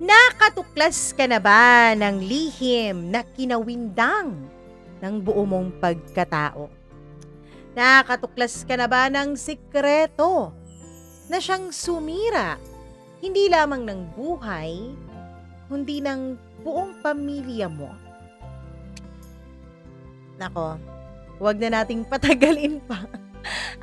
Nakatuklas ka na ba ng lihim na kinawindang ng buo mong pagkatao? Nakatuklas ka na ba ng sikreto na siyang sumira hindi lamang ng buhay, kundi ng buong pamilya mo? Nako, huwag na nating patagalin pa.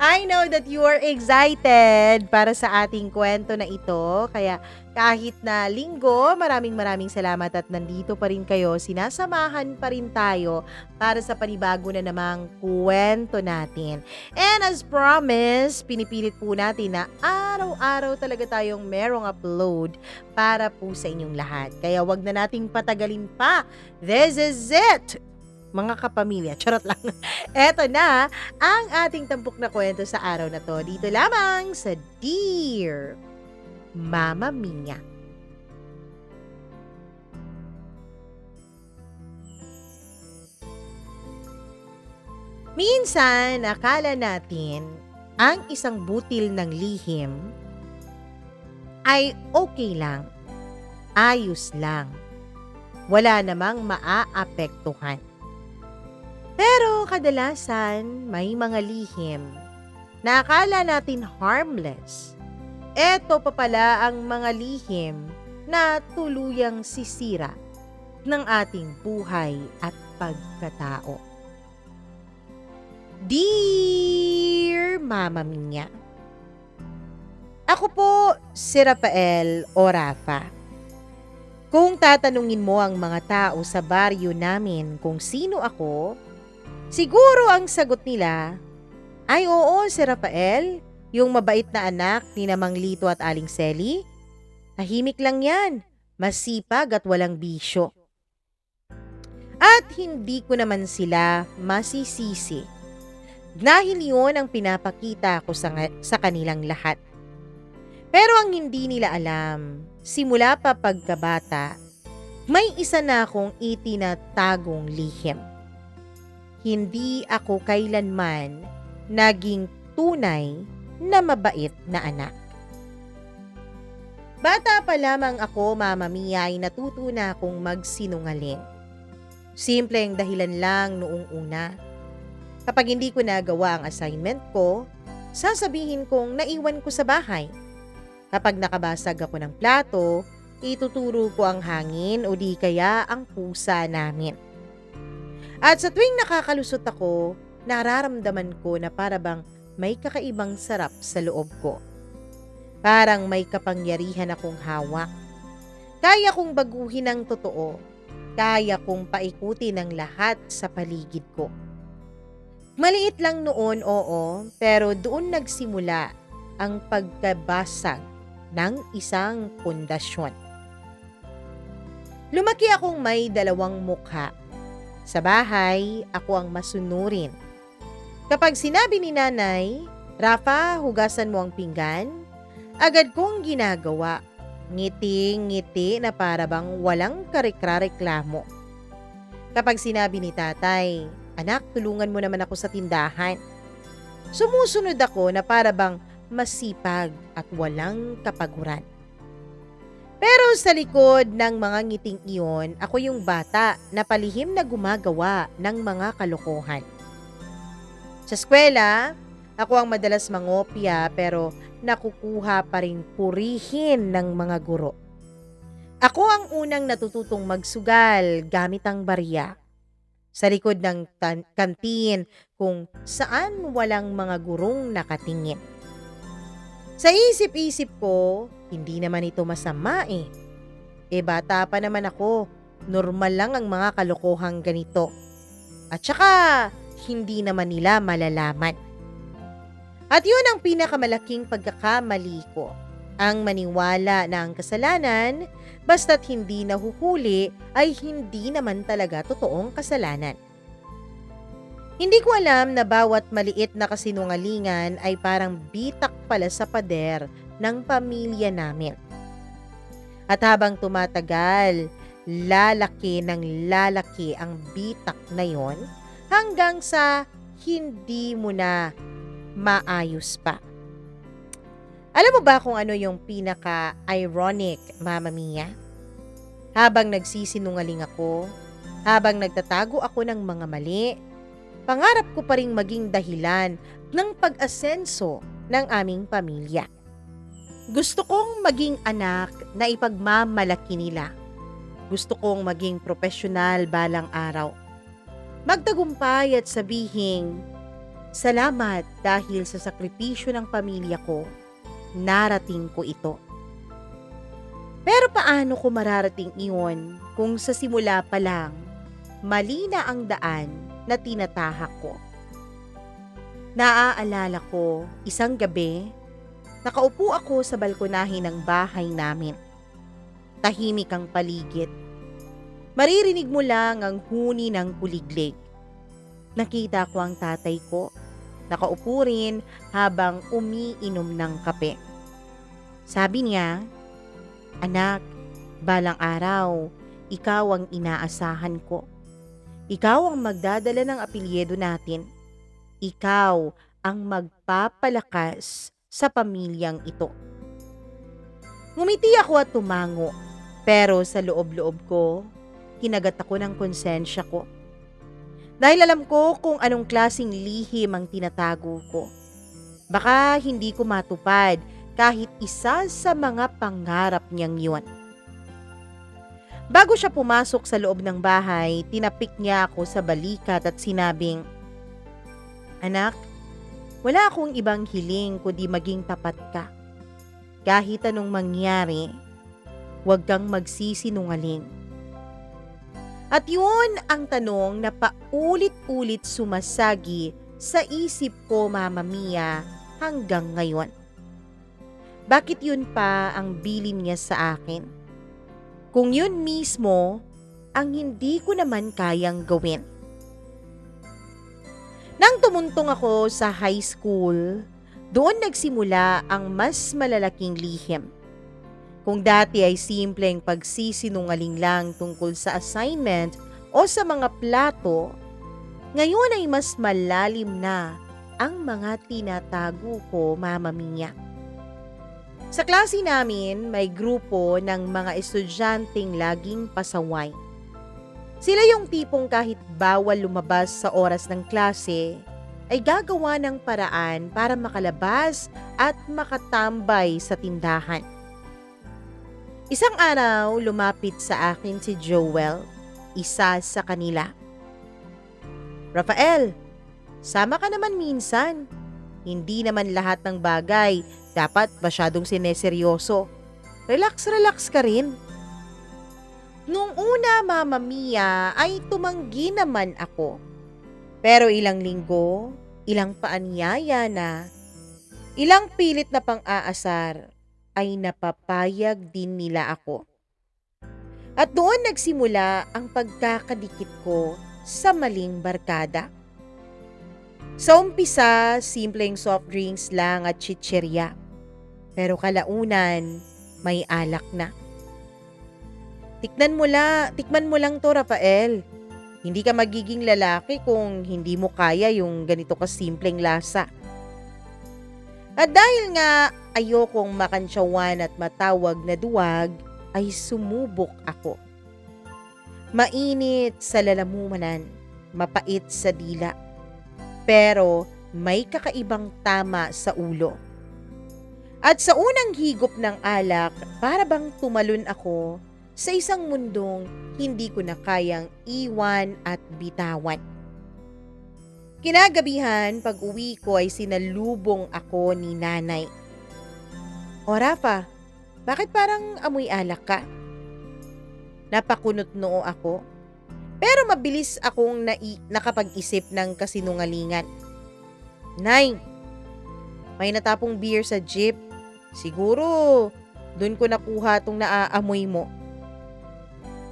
I know that you are excited para sa ating kwento na ito. Kaya kahit na linggo, maraming salamat at nandito pa rin kayo. Sinasamahan pa rin tayo para sa panibago na namang kwento natin. And as promised, pinipilit po natin na araw-araw talaga tayong merong upload para po sa inyong lahat. Kaya wag na nating patagalin pa. This is it! Mga kapamilya, charot lang. Eto na ang ating tampok na kwento sa araw na to. Dito lamang sa Dear Mama Mia. Minsan, akala natin ang isang butil ng lihim ay okay lang, ayos lang, wala namang maaapektuhan. Pero kadalasan may mga lihim na akala natin harmless. Eto pa pala ang mga lihim na tuluyang sisira ng ating buhay at pagkatao. Dear Mama Mia, ako po si Rafael o Rafa. Kung tatanungin mo ang mga tao sa baryo namin kung sino ako, siguro ang sagot nila ay oo, si Rafael, yung mabait na anak ni Namang Lito at Aling Selly. Tahimik lang yan, masipag at walang bisyo. At hindi ko naman sila masisisi. Dahil yun ang pinapakita ko sa kanilang lahat. Pero ang hindi nila alam, simula pa pagkabata, may isa na akong itinatagong lihim. Hindi ako kailanman naging tunay na mabait na anak. Bata pa lamang ako, Mama Mia, ay natuto na akong magsinungaling. Simpleng dahilan lang noong una. Kapag hindi ko nagawa ang assignment ko, sasabihin kong naiwan ko sa bahay. Kapag nakabasag ako ng plato, ituturo ko ang hangin o di kaya ang pusa namin. At sa tuwing nakakalusot ako, nararamdaman ko na parabang may kakaibang sarap sa loob ko. Parang may kapangyarihan akong hawak. Kaya kong baguhin ang totoo. Kaya kong paikutin ang lahat sa paligid ko. Maliit lang noon, oo, pero doon nagsimula ang pagkabasag ng isang pundasyon. Lumaki akong may dalawang mukha. Sa bahay, ako ang masunurin. Kapag sinabi ni nanay, Rafa, hugasan mo ang pinggan, agad kong ginagawa. Ngiti-ngiti na parabang walang karikra-reklamo. Kapag sinabi ni tatay, anak, tulungan mo naman ako sa tindahan, sumusunod ako na parabang masipag at walang kapaguran. Pero sa likod ng mga ngiting iyon, ako yung bata na palihim na gumagawa ng mga kalokohan. Sa eskwela, ako ang madalas mangopya pero nakukuha pa rin purihin ng mga guro. Ako ang unang natututong magsugal gamit ang barya. Sa likod ng kantin kung saan walang mga gurong nakatingin. Sa isip-isip ko, hindi naman ito masama eh. Bata pa naman ako, normal lang ang mga kalokohang ganito. At saka, hindi naman nila malalaman. At yun ang pinakamalaking pagkakamali ko. Ang maniwala na ang kasalanan, basta't hindi nahuhuli, ay hindi naman talaga totoong kasalanan. Hindi ko alam na bawat maliit na kasinungalingan ay parang bitak pala sa pader ng pamilya namin. At habang tumatagal, lalaki ng lalaki ang bitak na yon hanggang sa hindi mo na maayos pa. Alam mo ba kung ano yung pinaka-ironic, Mama Mia? Habang nagsisinungaling ako, habang nagtatago ako ng mga mali, pangarap ko pa ring maging dahilan ng pag-asenso ng aming pamilya. Gusto kong maging anak na ipagmamalaki nila. Gusto kong maging profesional balang araw. Magtagumpay at sabihing, salamat dahil sa sakripisyo ng pamilya ko, narating ko ito. Pero paano ko mararating iyon kung sa simula pa lang, mali na ang daan na tinatahak ko? Naaalala ko, isang gabi, nakaupo ako sa balkonahe ng bahay namin. Tahimik ang paligid. Maririnig mo lang ang huni ng kuliglig. Nakita ko ang tatay ko, nakaupo rin habang umiinom ng kape. Sabi niya, anak, balang araw, ikaw ang inaasahan ko. Ikaw ang magdadala ng apelyido natin. Ikaw ang magpapalakas sa pamilyang ito. Ngumiti ako at tumango, pero sa loob-loob ko, kinagat ako ng konsensya ko. Dahil alam ko kung anong klaseng lihim ang tinatago ko. Baka hindi ko matupad kahit isa sa mga pangarap niyang yun. Bago siya pumasok sa loob ng bahay, tinapik niya ako sa balikat at sinabing, anak, wala akong ibang hiling kundi maging tapat ka. Kahit anong mangyari, huwag kang magsisinungaling. At yun ang tanong na paulit-ulit sumasagi sa isip ko, Mama Mia, hanggang ngayon. Bakit yun pa ang bilin niya sa akin? Kung yun mismo ang hindi ko naman kayang gawin. Nang tumuntong ako sa high school, doon nagsimula ang mas malalaking lihim. Kung dati ay simpleng pagsisinungaling lang tungkol sa assignment o sa mga plato, ngayon ay mas malalim na ang mga tinatago ko, Mama Mia. Sa klase namin, may grupo ng mga estudyanteng laging pasaway. Sila yung tipong kahit bawal lumabas sa oras ng klase, ay gagawa ng paraan para makalabas at makatambay sa tindahan. Isang araw, lumapit sa akin si Joel, isa sa kanila. Rafael, sama ka naman minsan. Hindi naman lahat ng bagay dapat masyadong sineseryoso. Relax ka rin. Nung una, Mama Mia, ay tumanggi naman ako. Pero ilang linggo, ilang paanyaya na, ilang pilit na pang-aasar, ay napapayag din nila ako. At doon nagsimula ang pagkakadikit ko sa maling barkada. Sa umpisa, simpleng soft drinks lang at chichirya. Pero kalaunan, may alak na. Tikman mo lang to, Rafael. Hindi ka magiging lalaki kung hindi mo kaya yung ganito kasimpleng lasa. At dahil nga ayokong makantsawan at matawag na duwag, ay sumubok ako. Mainit sa lalamunan, mapait sa dila. Pero may kakaibang tama sa ulo. At sa unang higop ng alak, para bang tumalon ako sa isang mundong hindi ko na kayang iwan at bitawan. Kinagabihan, pag uwi ko ay sinalubong ako ni nanay. O Rafa, bakit parang amoy alak ka? Napakunot noo ako. Pero mabilis akong nakapag-isip ng kasinungalingan. Nay, may natapong beer sa jeep. Siguro, dun ko nakuha tong naaamoy mo.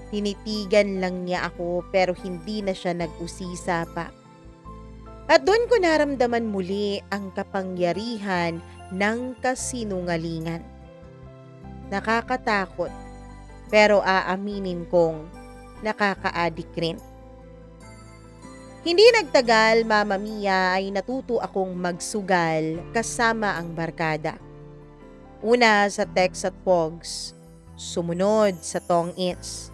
Tinitigan lang niya ako pero hindi na siya nag-usisa pa. At doon ko naramdaman muli ang kapangyarihan ng kasinungalingan. Nakakatakot, pero aaminin kong nakaka-addict rin. Hindi nagtagal, Mama Mia, ay natuto akong magsugal kasama ang barkada. Una sa text at pogs, sumunod sa tong-its.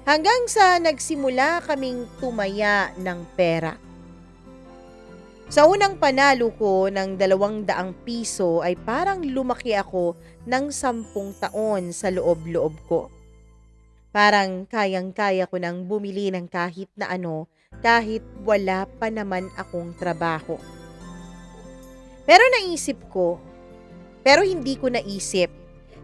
Hanggang sa nagsimula kaming tumaya ng pera. Sa unang panalo ko ng 200 piso ay parang lumaki ako ng 10 taon sa loob-loob ko. Parang kayang-kaya ko nang bumili ng kahit na ano kahit wala pa naman akong trabaho. Pero hindi ko naisip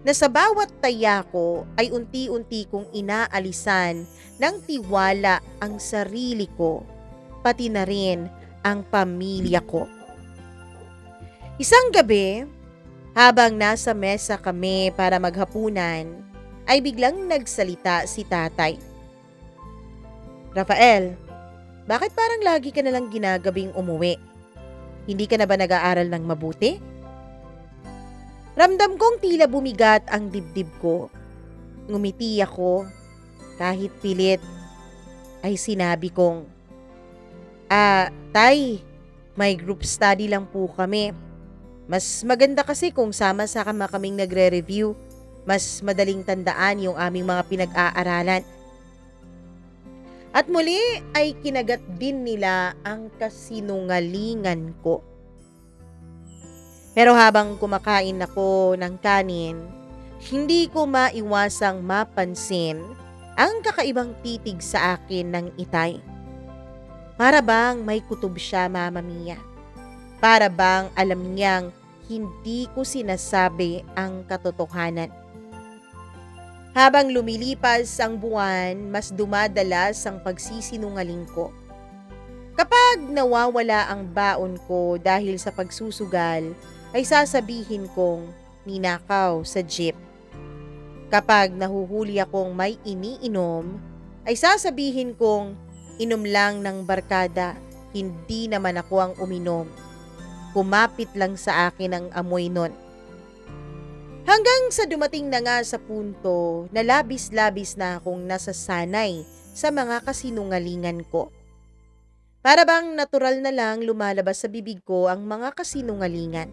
na sa bawat taya ko ay unti-unti kong inaalisan ng tiwala ang sarili ko, pati na rin ang pamilya ko. Isang gabi, habang nasa mesa kami para maghapunan, ay biglang nagsalita si tatay. "Rafael, bakit parang lagi ka nalang ginagabing umuwi? Hindi ka na ba nag-aaral ng mabuti?" Ramdam kong tila bumigat ang dibdib ko. Ngumiti ako, kahit pilit, ay sinabi kong, Tay, may group study lang po kami. Mas maganda kasi kung sama-sama kaming nagre-review. Mas madaling tandaan yung aming mga pinag-aaralan." At muli ay kinagat din nila ang kasinungalingan ko. Pero habang kumakain ako ng kanin, hindi ko maiwasang mapansin ang kakaibang titig sa akin ng itay. Para bang may kutob siya, Mama Mia. Para bang alam niyang hindi ko sinasabi ang katotohanan. Habang lumilipas ang buwan, mas dumadalas ang pagsisinungaling ko. Kapag nawawala ang baon ko dahil sa pagsusugal, ay sasabihin kong ninakaw sa jeep. Kapag nahuhuli akong may iniinom, ay sasabihin kong inom lang ng barkada, hindi naman ako ang uminom. Kumapit lang sa akin ang amoy nun. Hanggang sa dumating na nga sa punto na labis-labis na akong nasasanay sa mga kasinungalingan ko. Para bang natural na lang lumalabas sa bibig ko ang mga kasinungalingan.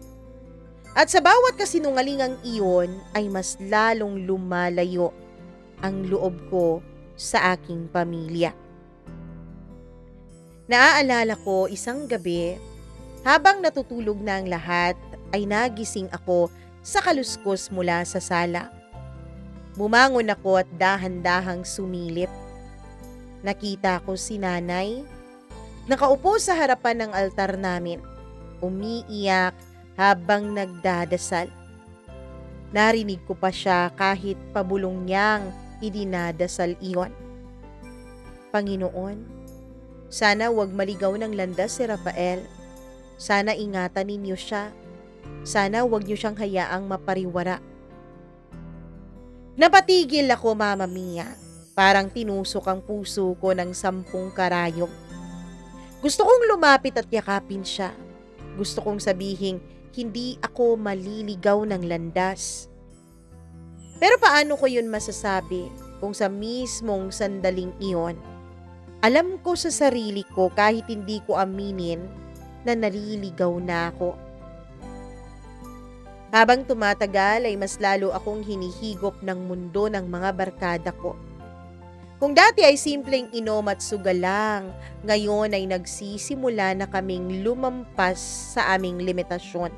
At sa bawat kasinungalingang iyon ay mas lalong lumalayo ang loob ko sa aking pamilya. Naaalala ko isang gabi, habang natutulog na ang lahat, ay nagising ako sa kaluskos mula sa sala. Bumangon ako at dahan-dahang sumilip. Nakita ko si nanay, nakaupo sa harapan ng altar namin, umiiyak habang nagdadasal. Narinig ko pa siya kahit pabulong niyang idinadasal iyon. "Panginoon, sana wag maligaw ng landas si Rafael. Sana ingatan ninyo siya. Sana wag niyo siyang hayaang mapariwara." Napatigil ako, Mama Mia. Parang tinusok ang puso ko ng 10 karayom. Gusto kong lumapit at yakapin siya. Gusto kong sabihin, hindi ako maliligaw ng landas. Pero paano ko yun masasabi kung sa mismong sandaling iyon, alam ko sa sarili ko kahit hindi ko aminin na naliligaw na ako. Habang tumatagal ay mas lalo akong hinihigop ng mundo ng mga barkada ko. Kung dati ay simpleng inom at sugal lang, ngayon ay nagsisimula na kaming lumampas sa aming limitasyon.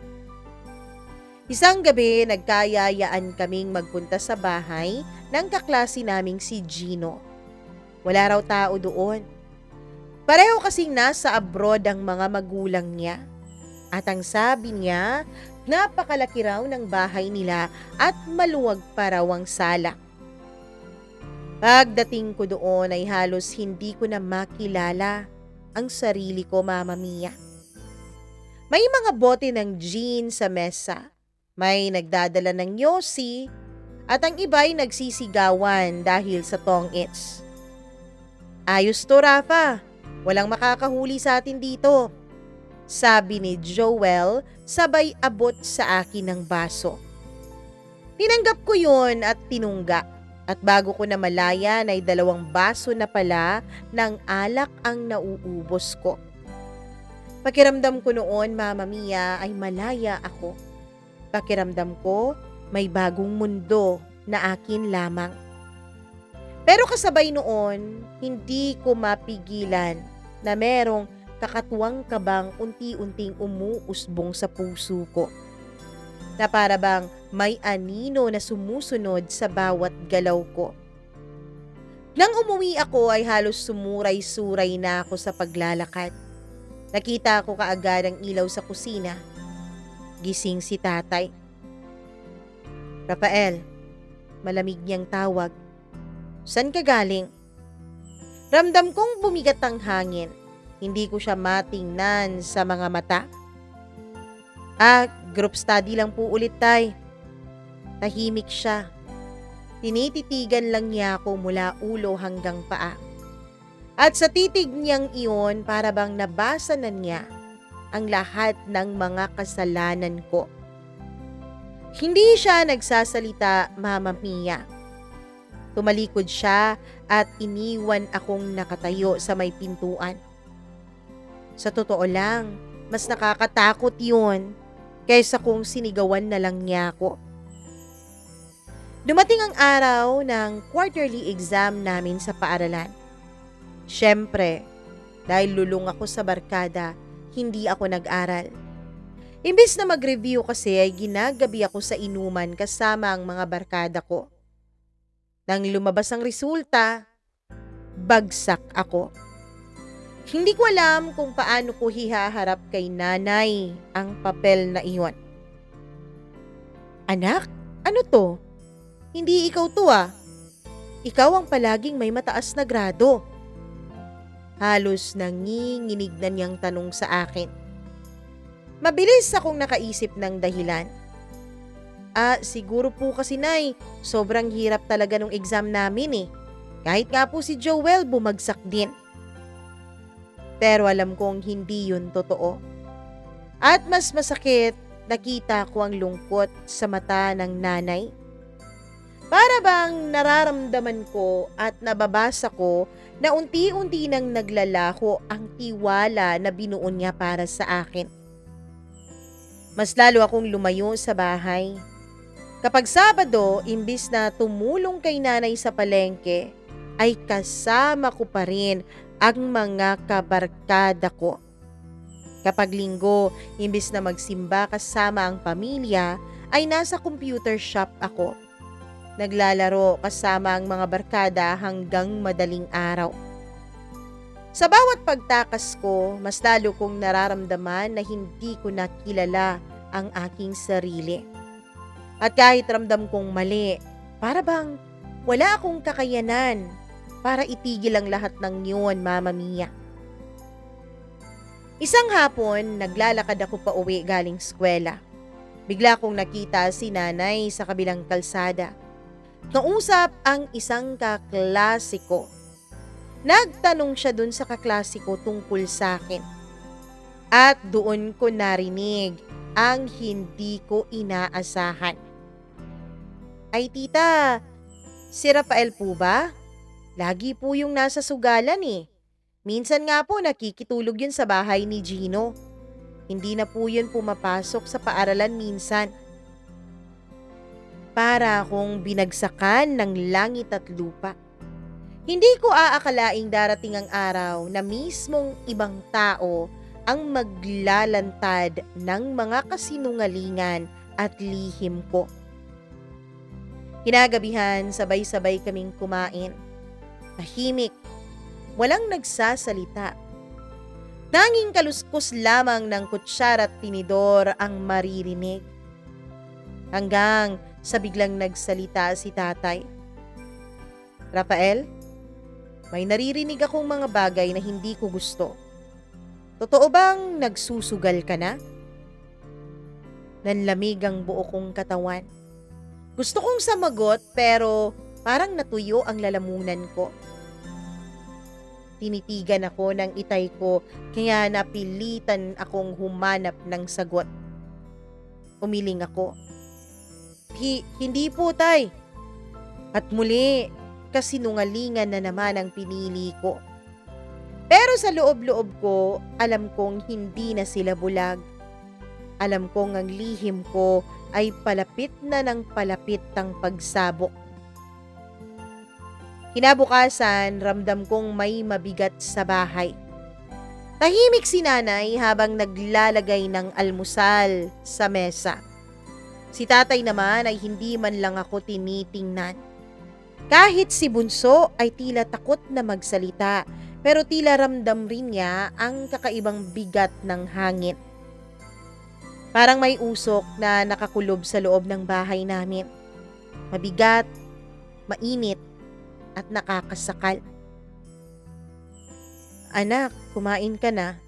Isang gabi, nagkayayaan kaming magpunta sa bahay ng kaklase naming si Gino. Wala raw tao doon. Pareho kasing nasa abroad ang mga magulang niya. At ang sabi niya, napakalaki raw ng bahay nila at maluwag pa raw ang sala. Pagdating ko doon ay halos hindi ko na makilala ang sarili ko, Mama Mia. May mga bote ng gin sa mesa, may nagdadala ng yosi, at ang iba'y nagsisigawan dahil sa tong-its. "Ayos to, Rafa. Walang makakahuli sa atin dito," sabi ni Joel sabay abot sa akin ng baso. Tinanggap ko yun at tinungga. At bago ko na malayan ay 2 baso na pala ng alak ang nauubos ko. Pakiramdam ko noon, Mama Mia, ay malaya ako. Pakiramdam ko may bagong mundo na akin lamang. Pero kasabay noon, hindi ko mapigilan na merong kakatuwang kabang unti-unting umuusbong sa puso ko. Na para bang may anino na sumusunod sa bawat galaw ko. Nang umuwi ako ay halos sumuray-suray na ako sa paglalakad. Nakita ko kaagad ang ilaw sa kusina. Gising si tatay. Rafael, malamig niyang tawag. San ka galing? Ramdam kong bumigat ang hangin. Hindi ko siya matingnan sa mga mata. Group study lang po ulit, tay. Tahimik siya. Tinititigan lang niya ako mula ulo hanggang paa. At sa titig niyang iyon, para bang nabasa na niya ang lahat ng mga kasalanan ko. Hindi siya nagsasalita, Mama Mia. Tumalikod siya at iniwan akong nakatayo sa may pintuan. Sa totoo lang, mas nakakatakot yun kaysa kung sinigawan na lang niya ako. Dumating ang araw ng quarterly exam namin sa paaralan. Siyempre, dahil lulong ako sa barkada, hindi ako nag-aral. Imbis na mag-review kasi ay ginagabi ako sa inuman kasama ang mga barkada ko. Nang lumabas ang resulta, bagsak ako. Hindi ko alam kung paano ko hihaharap kay nanay ang papel na iyon. Anak, ano to? Hindi ikaw to ah. Ikaw ang palaging may mataas na grado. Halos nanginginig na niyang tanong sa akin. Mabilis akong nakaisip ng dahilan. Siguro po kasi nay, sobrang hirap talaga nung exam namin eh. Kahit nga po si Joel bumagsak din. Pero alam kong hindi yun totoo. At mas masakit, nakita ko ang lungkot sa mata ng nanay. Para bang nararamdaman ko at nababasa ko na unti-unti nang naglalaho ang tiwala na binuon niya para sa akin. Mas lalo akong lumayo sa bahay. Kapag Sabado, imbis na tumulong kay nanay sa palengke, ay kasama ko pa rin ang mga kabarkada ko. Kapag Linggo, imbis na magsimba kasama ang pamilya, ay nasa computer shop ako. Naglalaro kasama ang mga barkada hanggang madaling araw. Sa bawat pagtakas ko, mas lalo kong nararamdaman na hindi ko nakilala ang aking sarili. At kahit ramdam kong mali, para bang wala akong kakayanan para itigil ang lahat ng yun, Mama Mia. Isang hapon, naglalakad ako pa uwi galing eskwela. Bigla kong nakita si nanay sa kabilang kalsada. Nausap ang isang kaklase ko. Nagtanong siya dun sa kaklase ko tungkol sa akin. At doon ko narinig ang hindi ko inaasahan. Ay tita, si Rafael po ba? Lagi po yung nasa sugalan eh. Minsan nga po nakikitulog yun sa bahay ni Gino. Hindi na po yun pumapasok sa paaralan minsan. Para akong binagsakan ng langit at lupa. Hindi ko aakalaing darating ang araw na mismong ibang tao ang maglalantad ng mga kasinungalingan at lihim ko. Kinagabihan, sabay-sabay kaming kumain. Tahimik, walang nagsasalita. Tanging kaluskos lamang ng kutsara at tinidor ang maririnig. Hanggang sa biglang nagsalita si tatay. Rafael, may naririnig akong mga bagay na hindi ko gusto. Totoo bang nagsusugal ka na? Nanlamig ang buo kong katawan. Gusto kong samagot pero parang natuyo ang lalamunan ko. Tinitigan ako ng itay ko kaya napilitan akong humanap ng sagot. Umiling ako. Hindi po tay. At muli, kasinungalingan na naman ang pinili ko. Pero sa loob-loob ko, alam kong hindi na sila bulag. Alam kong ang lihim ko ay palapit na ng palapit ang pagsabok. Kinabukasan, ramdam kong may mabigat sa bahay. Tahimik si nanay habang naglalagay ng almusal sa mesa. Si tatay naman ay hindi man lang ako tinitingnan. Kahit si bunso ay tila takot na magsalita, pero tila ramdam rin niya ang kakaibang bigat ng hangin. Parang may usok na nakakulob sa loob ng bahay namin. Mabigat, mainit, at nakakasakal. "Anak, kumain ka na,"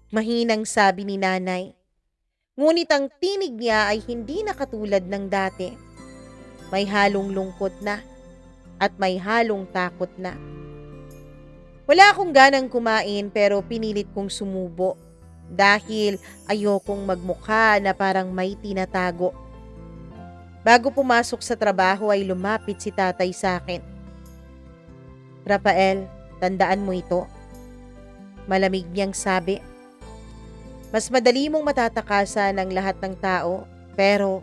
mahinang sabi ni nanay. Ngunit ang tinig niya ay hindi na katulad ng dati. May halong lungkot na at may halong takot na. Wala akong ganang kumain pero pinilit kong sumubo dahil ayokong magmukha na parang may tinatago. Bago pumasok sa trabaho ay lumapit si tatay sa akin. "Rafael, tandaan mo ito," malamig niyang sabi. "Mas madali mong matatakasan ang lahat ng tao, pero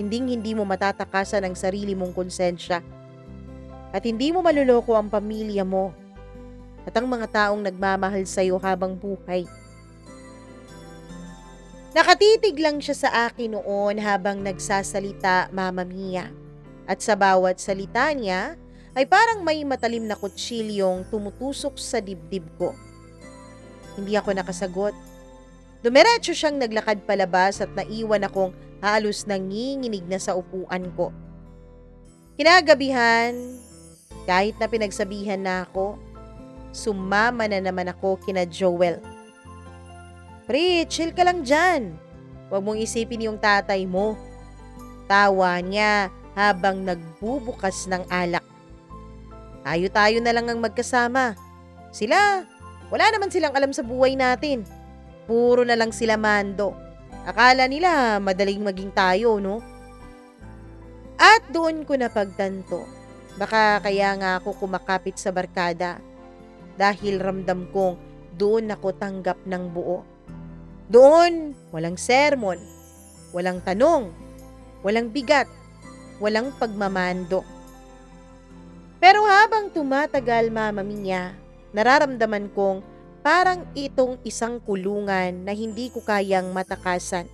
hindi mo matatakasan ang sarili mong konsensya. At hindi mo maluloko ang pamilya mo at ang mga taong nagmamahal sa iyo habang buhay." Nakatitig lang siya sa akin noon habang nagsasalita, Mama Mia. At sa bawat salita niya ay parang may matalim na kutsilyong tumutusok sa dibdib ko. Hindi ako nakasagot. Dumiretso siyang naglakad palabas at naiwan akong halos nanginginig na sa upuan ko. Kinagabihan, kahit na pinagsabihan na ako, sumama na naman ako kina Joel. "Pre, chill ka lang dyan. Huwag mong isipin yung tatay mo." Tawa niya habang nagbubukas ng alak. "Tayo-tayo na lang ang magkasama. Sila, wala naman silang alam sa buhay natin. Puro na lang sila mando. Akala nila madaling maging tayo, no?" At doon ko napagtanto. Baka kaya nga ako kumakapit sa barkada dahil ramdam kong doon ako tanggap ng buo. Doon, walang sermon, walang tanong, walang bigat, walang pagmamando. Pero habang tumatagal, Mama Mia, nararamdaman kong parang itong isang kulungan na hindi ko kayang matakasan.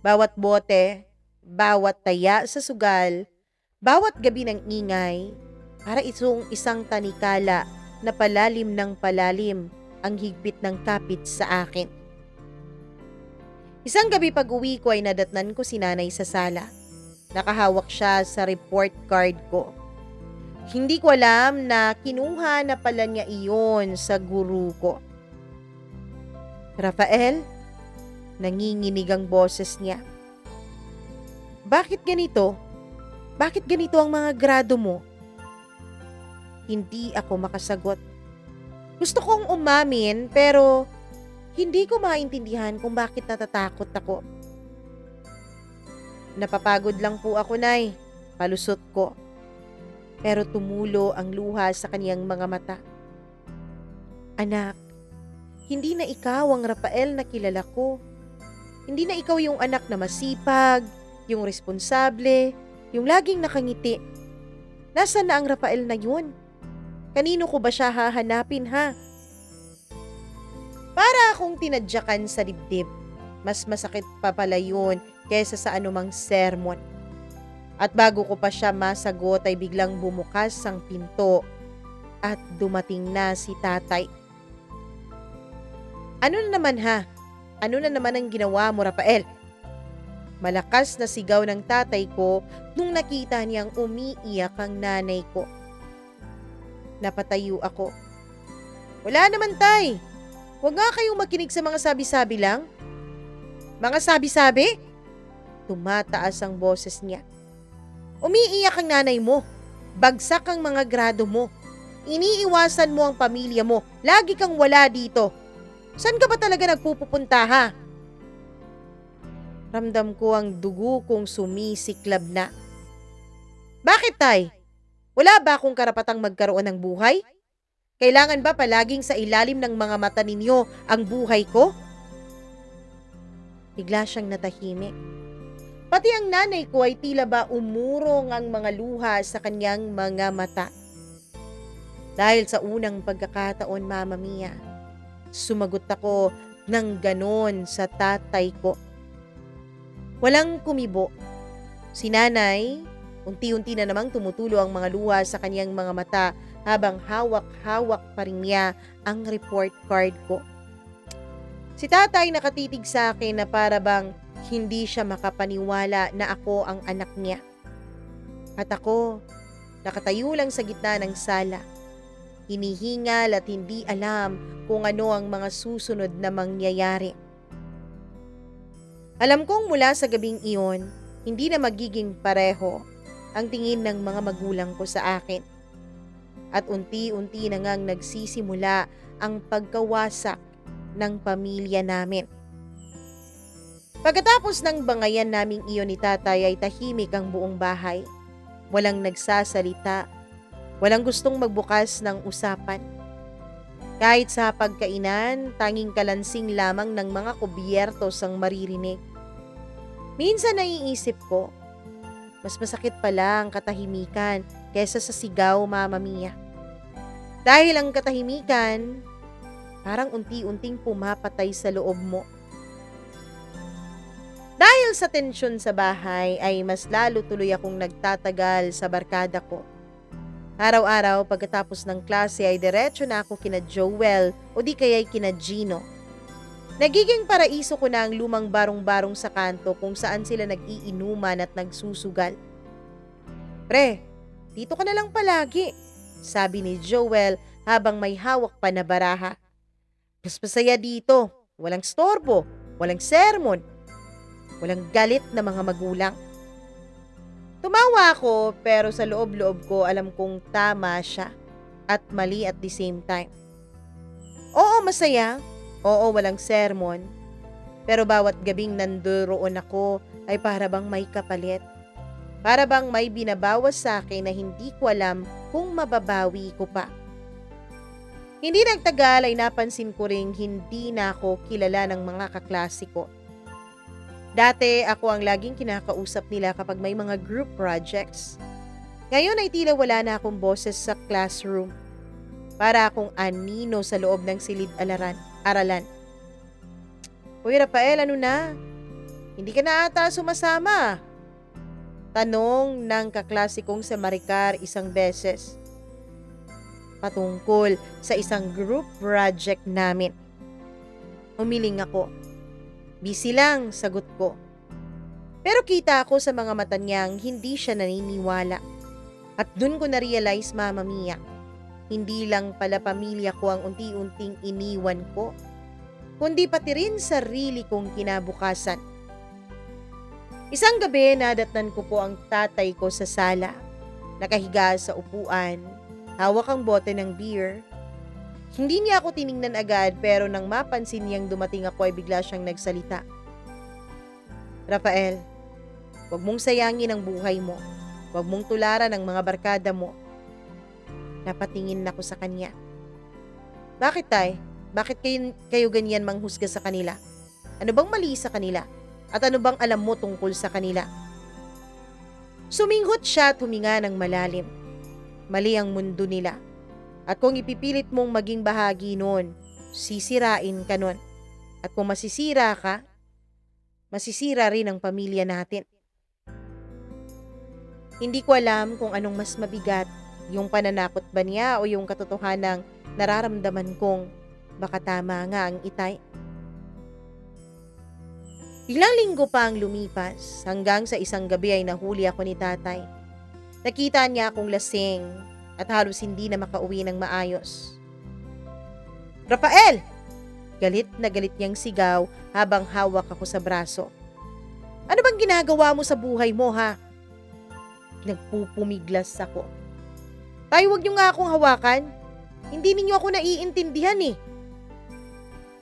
Bawat bote, bawat taya sa sugal, bawat gabi ng ingay, para itong isang tanikala na palalim ng palalim ang higpit ng kapit sa akin. Isang gabi pag-uwi ko ay nadatnan ko si nanay sa sala. Nakahawak siya sa report card ko. Hindi ko alam na kinuha na pala niya iyon sa guru ko. "Rafael," nanginginig ang boses niya. "Bakit ganito? Bakit ganito ang mga grado mo?" Hindi ako makasagot. Gusto kong umamin pero hindi ko maintindihan kung bakit natatakot ako. "Napapagod lang po ako, Nay," palusot ko. Pero tumulo ang luha sa kaniyang mga mata. "Anak, hindi na ikaw ang Rafael na kilala ko. Hindi na ikaw yung anak na masipag, yung responsable, yung laging nakangiti. Nasaan na ang Rafael na yun? Kanino ko ba siya hahanapin, ha?" Para akong tinadyakan sa dibdib. Mas masakit pa pala yun kaysa sa anumang sermon. At bago ko pa siya masagot ay biglang bumukas ang pinto at dumating na si tatay. "Ano na naman, ha? Ano na naman ang ginawa mo, Rafael?" Malakas na sigaw ng tatay ko nung nakita niyang umiiyak ang nanay ko. Napatayo ako. "Wala naman, tay. Huwag nga kayong makinig sa mga sabi-sabi lang." "Mga sabi-sabi?" Tumataas ang boses niya. "Umiiyak ang nanay mo. Bagsak ang mga grado mo. Iniiwasan mo ang pamilya mo. Lagi kang wala dito. Saan ka ba talaga nagpupunta, ha?" Ramdam ko ang dugo kong sumisiklab na. "Bakit, tay? Wala ba akong karapatang magkaroon ng buhay? Kailangan ba palaging sa ilalim ng mga mata ninyo ang buhay ko?" Bigla siyang natahimik. Pati ang nanay ko ay tila ba umurong ang mga luha sa kanyang mga mata. Dahil sa unang pagkakataon, Mama Mia, sumagot ako ng ganon sa tatay ko. Walang kumibo. Si nanay, unti-unti na namang tumutulo ang mga luha sa kanyang mga mata habang hawak-hawak pa rin niya ang report card ko. Si tatay nakatitig sa akin na para bang hindi siya makapaniwala na ako ang anak niya. At ako, nakatayo lang sa gitna ng sala. Hinihingal at hindi alam kung ano ang mga susunod na mangyayari. Alam kong mula sa gabing iyon, hindi na magiging pareho ang tingin ng mga magulang ko sa akin. At unti-unti na ngang nagsisimula ang pagkawasak ng pamilya namin. Pagkatapos ng bangayan naming iyon ni tatay ay tahimik ang buong bahay. Walang nagsasalita. Walang gustong magbukas ng usapan. Kahit sa pagkainan, tanging kalansing lamang ng mga kubyertos ang maririnig. Minsan naiisip ko, mas masakit pala ang katahimikan kaysa sa sigaw, Mama Mia. Dahil ang katahimikan, parang unti-unting pumapatay sa loob mo. Dahil sa tensyon sa bahay ay mas lalo tuloy akong nagtatagal sa barkada ko. Araw-araw pagkatapos ng klase ay diretso na ako kina Joel o di kaya'y kina Gino. Nagiging paraiso ko na ang lumang barong-barong sa kanto kung saan sila nag-iinuman at nagsusugal. Pre, dito ka na lang palagi, sabi ni Joel habang may hawak pa na baraha. Mas masaya dito, walang storbo, walang sermon, walang galit na mga magulang. Tumawa ako pero sa loob-loob ko alam kong tama siya at mali at the same time. Oo, masaya. Oo, walang sermon. Pero bawat gabing nandoon ako ay para bang may kapalit. Para bang may binabawas sa akin na hindi ko alam kung mababawi ko pa. Hindi nagtagal ay napansin ko ring hindi na ako kilala ng mga kaklase ko. Dati ako ang laging kinakausap nila kapag may mga group projects. Ngayon ay tila wala na akong boses sa classroom. Para akong anino sa loob ng aralan. Uy, Rafael, ano na? Hindi ka na ata sumasama? Tanong ng kaklase kong sa Maricar isang beses. Patungkol sa isang group project namin. Umiling ako. Busy lang, sagot ko. Pero kita ako sa mga mata niyang hindi siya naniniwala. At dun ko na-realize, Mama Mia, hindi lang pala pamilya ko ang unti-unting iniwan ko, kundi pati rin sarili kong kinabukasan. Isang gabi, nadatnan ko po ang tatay ko sa sala. Nakahiga sa upuan, hawak ang bote ng beer. Hindi niya ako tiningnan agad pero nang mapansin niyang dumating ako ay bigla siyang nagsalita. Rafael, huwag mong sayangin ang buhay mo. Huwag mong tularan ang mga barkada mo. Napatingin ako sa kanya. Bakit tay? Bakit kayo ganyan manghusga sa kanila? Ano bang mali sa kanila? At ano bang alam mo tungkol sa kanila? Suminghot siya at huminga ng malalim. Mali ang mundo nila. At kung ipipilit mong maging bahagi nun, sisirain ka nun. At kung masisira ka, masisira rin ang pamilya natin. Hindi ko alam kung anong mas mabigat, yung pananakot ba niya o yung katotohanang nararamdaman kong baka tama nga ang itay. Ilang linggo pa ang lumipas hanggang sa isang gabi ay nahuli ako ni tatay. Nakita niya akong lasing at halos hindi na makauwi ng maayos. Rafael! Galit na galit niyang sigaw habang hawak ako sa braso. Ano bang ginagawa mo sa buhay mo, ha? Nagpupumiglas ako. Tayo, wag niyo nga akong hawakan. Hindi ninyo ako naiintindihan eh.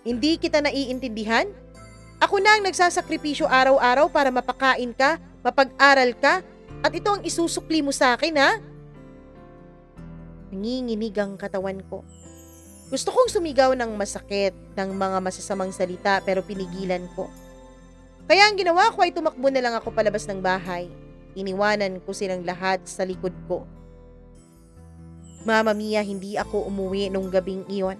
Hindi kita naiintindihan? Ako na ang nagsasakripisyo araw-araw para mapakain ka, mapag-aral ka, at ito ang isusukli mo sa akin, ha? Nanginginig ang katawan ko. Gusto kong sumigaw ng masakit ng mga masasamang salita pero pinigilan ko. Kaya ang ginawa ko ay tumakbo na lang ako palabas ng bahay. Iniwanan ko silang lahat sa likod ko. Mama Mia, hindi ako umuwi nung gabing iyon.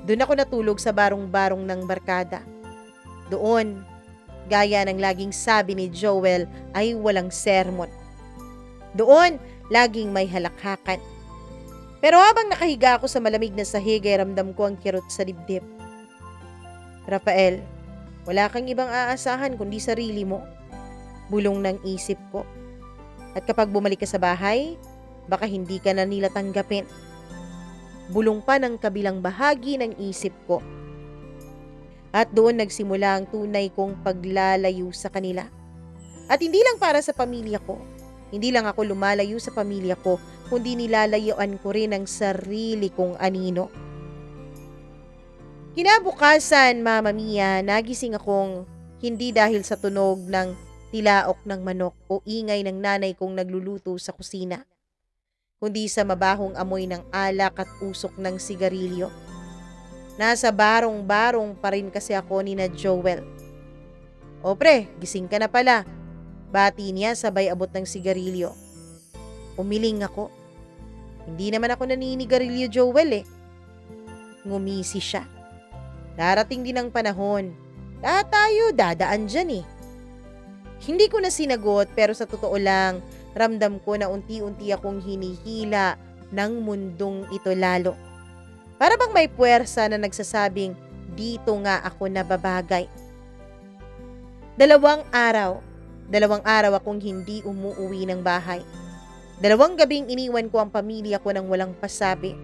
Doon ako natulog sa barong-barong ng barkada. Doon, gaya ng laging sabi ni Joel, ay walang sermon. Doon, laging may halakhakan. Pero habang nakahiga ako sa malamig na sahig ay ramdam ko ang kirot sa dibdib. Rafael, wala kang ibang aasahan kundi sarili mo. Bulong ng isip ko. At kapag bumalik ka sa bahay, baka hindi ka na nila tanggapin. Bulong pa ng kabilang bahagi ng isip ko. At doon nagsimula ang tunay kong paglalayo sa kanila. At hindi lang para sa pamilya ko. Hindi lang ako lumalayo sa pamilya ko, kundi nilalayuan ko rin ang sarili kong anino. Kinabukasan, Mama Mia, nagising akong hindi dahil sa tunog ng tilaok ng manok o ingay ng nanay kong nagluluto sa kusina, kundi sa mabahong amoy ng alak at usok ng sigarilyo. Nasa barong-barong pa rin kasi ako ni na Joel. O pre, gising ka na pala. Bati niya sabay abot ng sigarilyo. Umiling ako. Hindi naman ako naninigarilyo, Joel eh. Ngumisi siya. Darating din ang panahon. Lahat tayo dadaan dyan eh. Hindi ko na sinagot pero sa totoo lang, ramdam ko na unti-unti akong hinihila ng mundong ito lalo. Para bang may puwersa na nagsasabing, dito nga ako nababagay. 2 araw akong hindi umuuwi ng bahay. 2 gabing iniwan ko ang pamilya ko nang walang pasabi.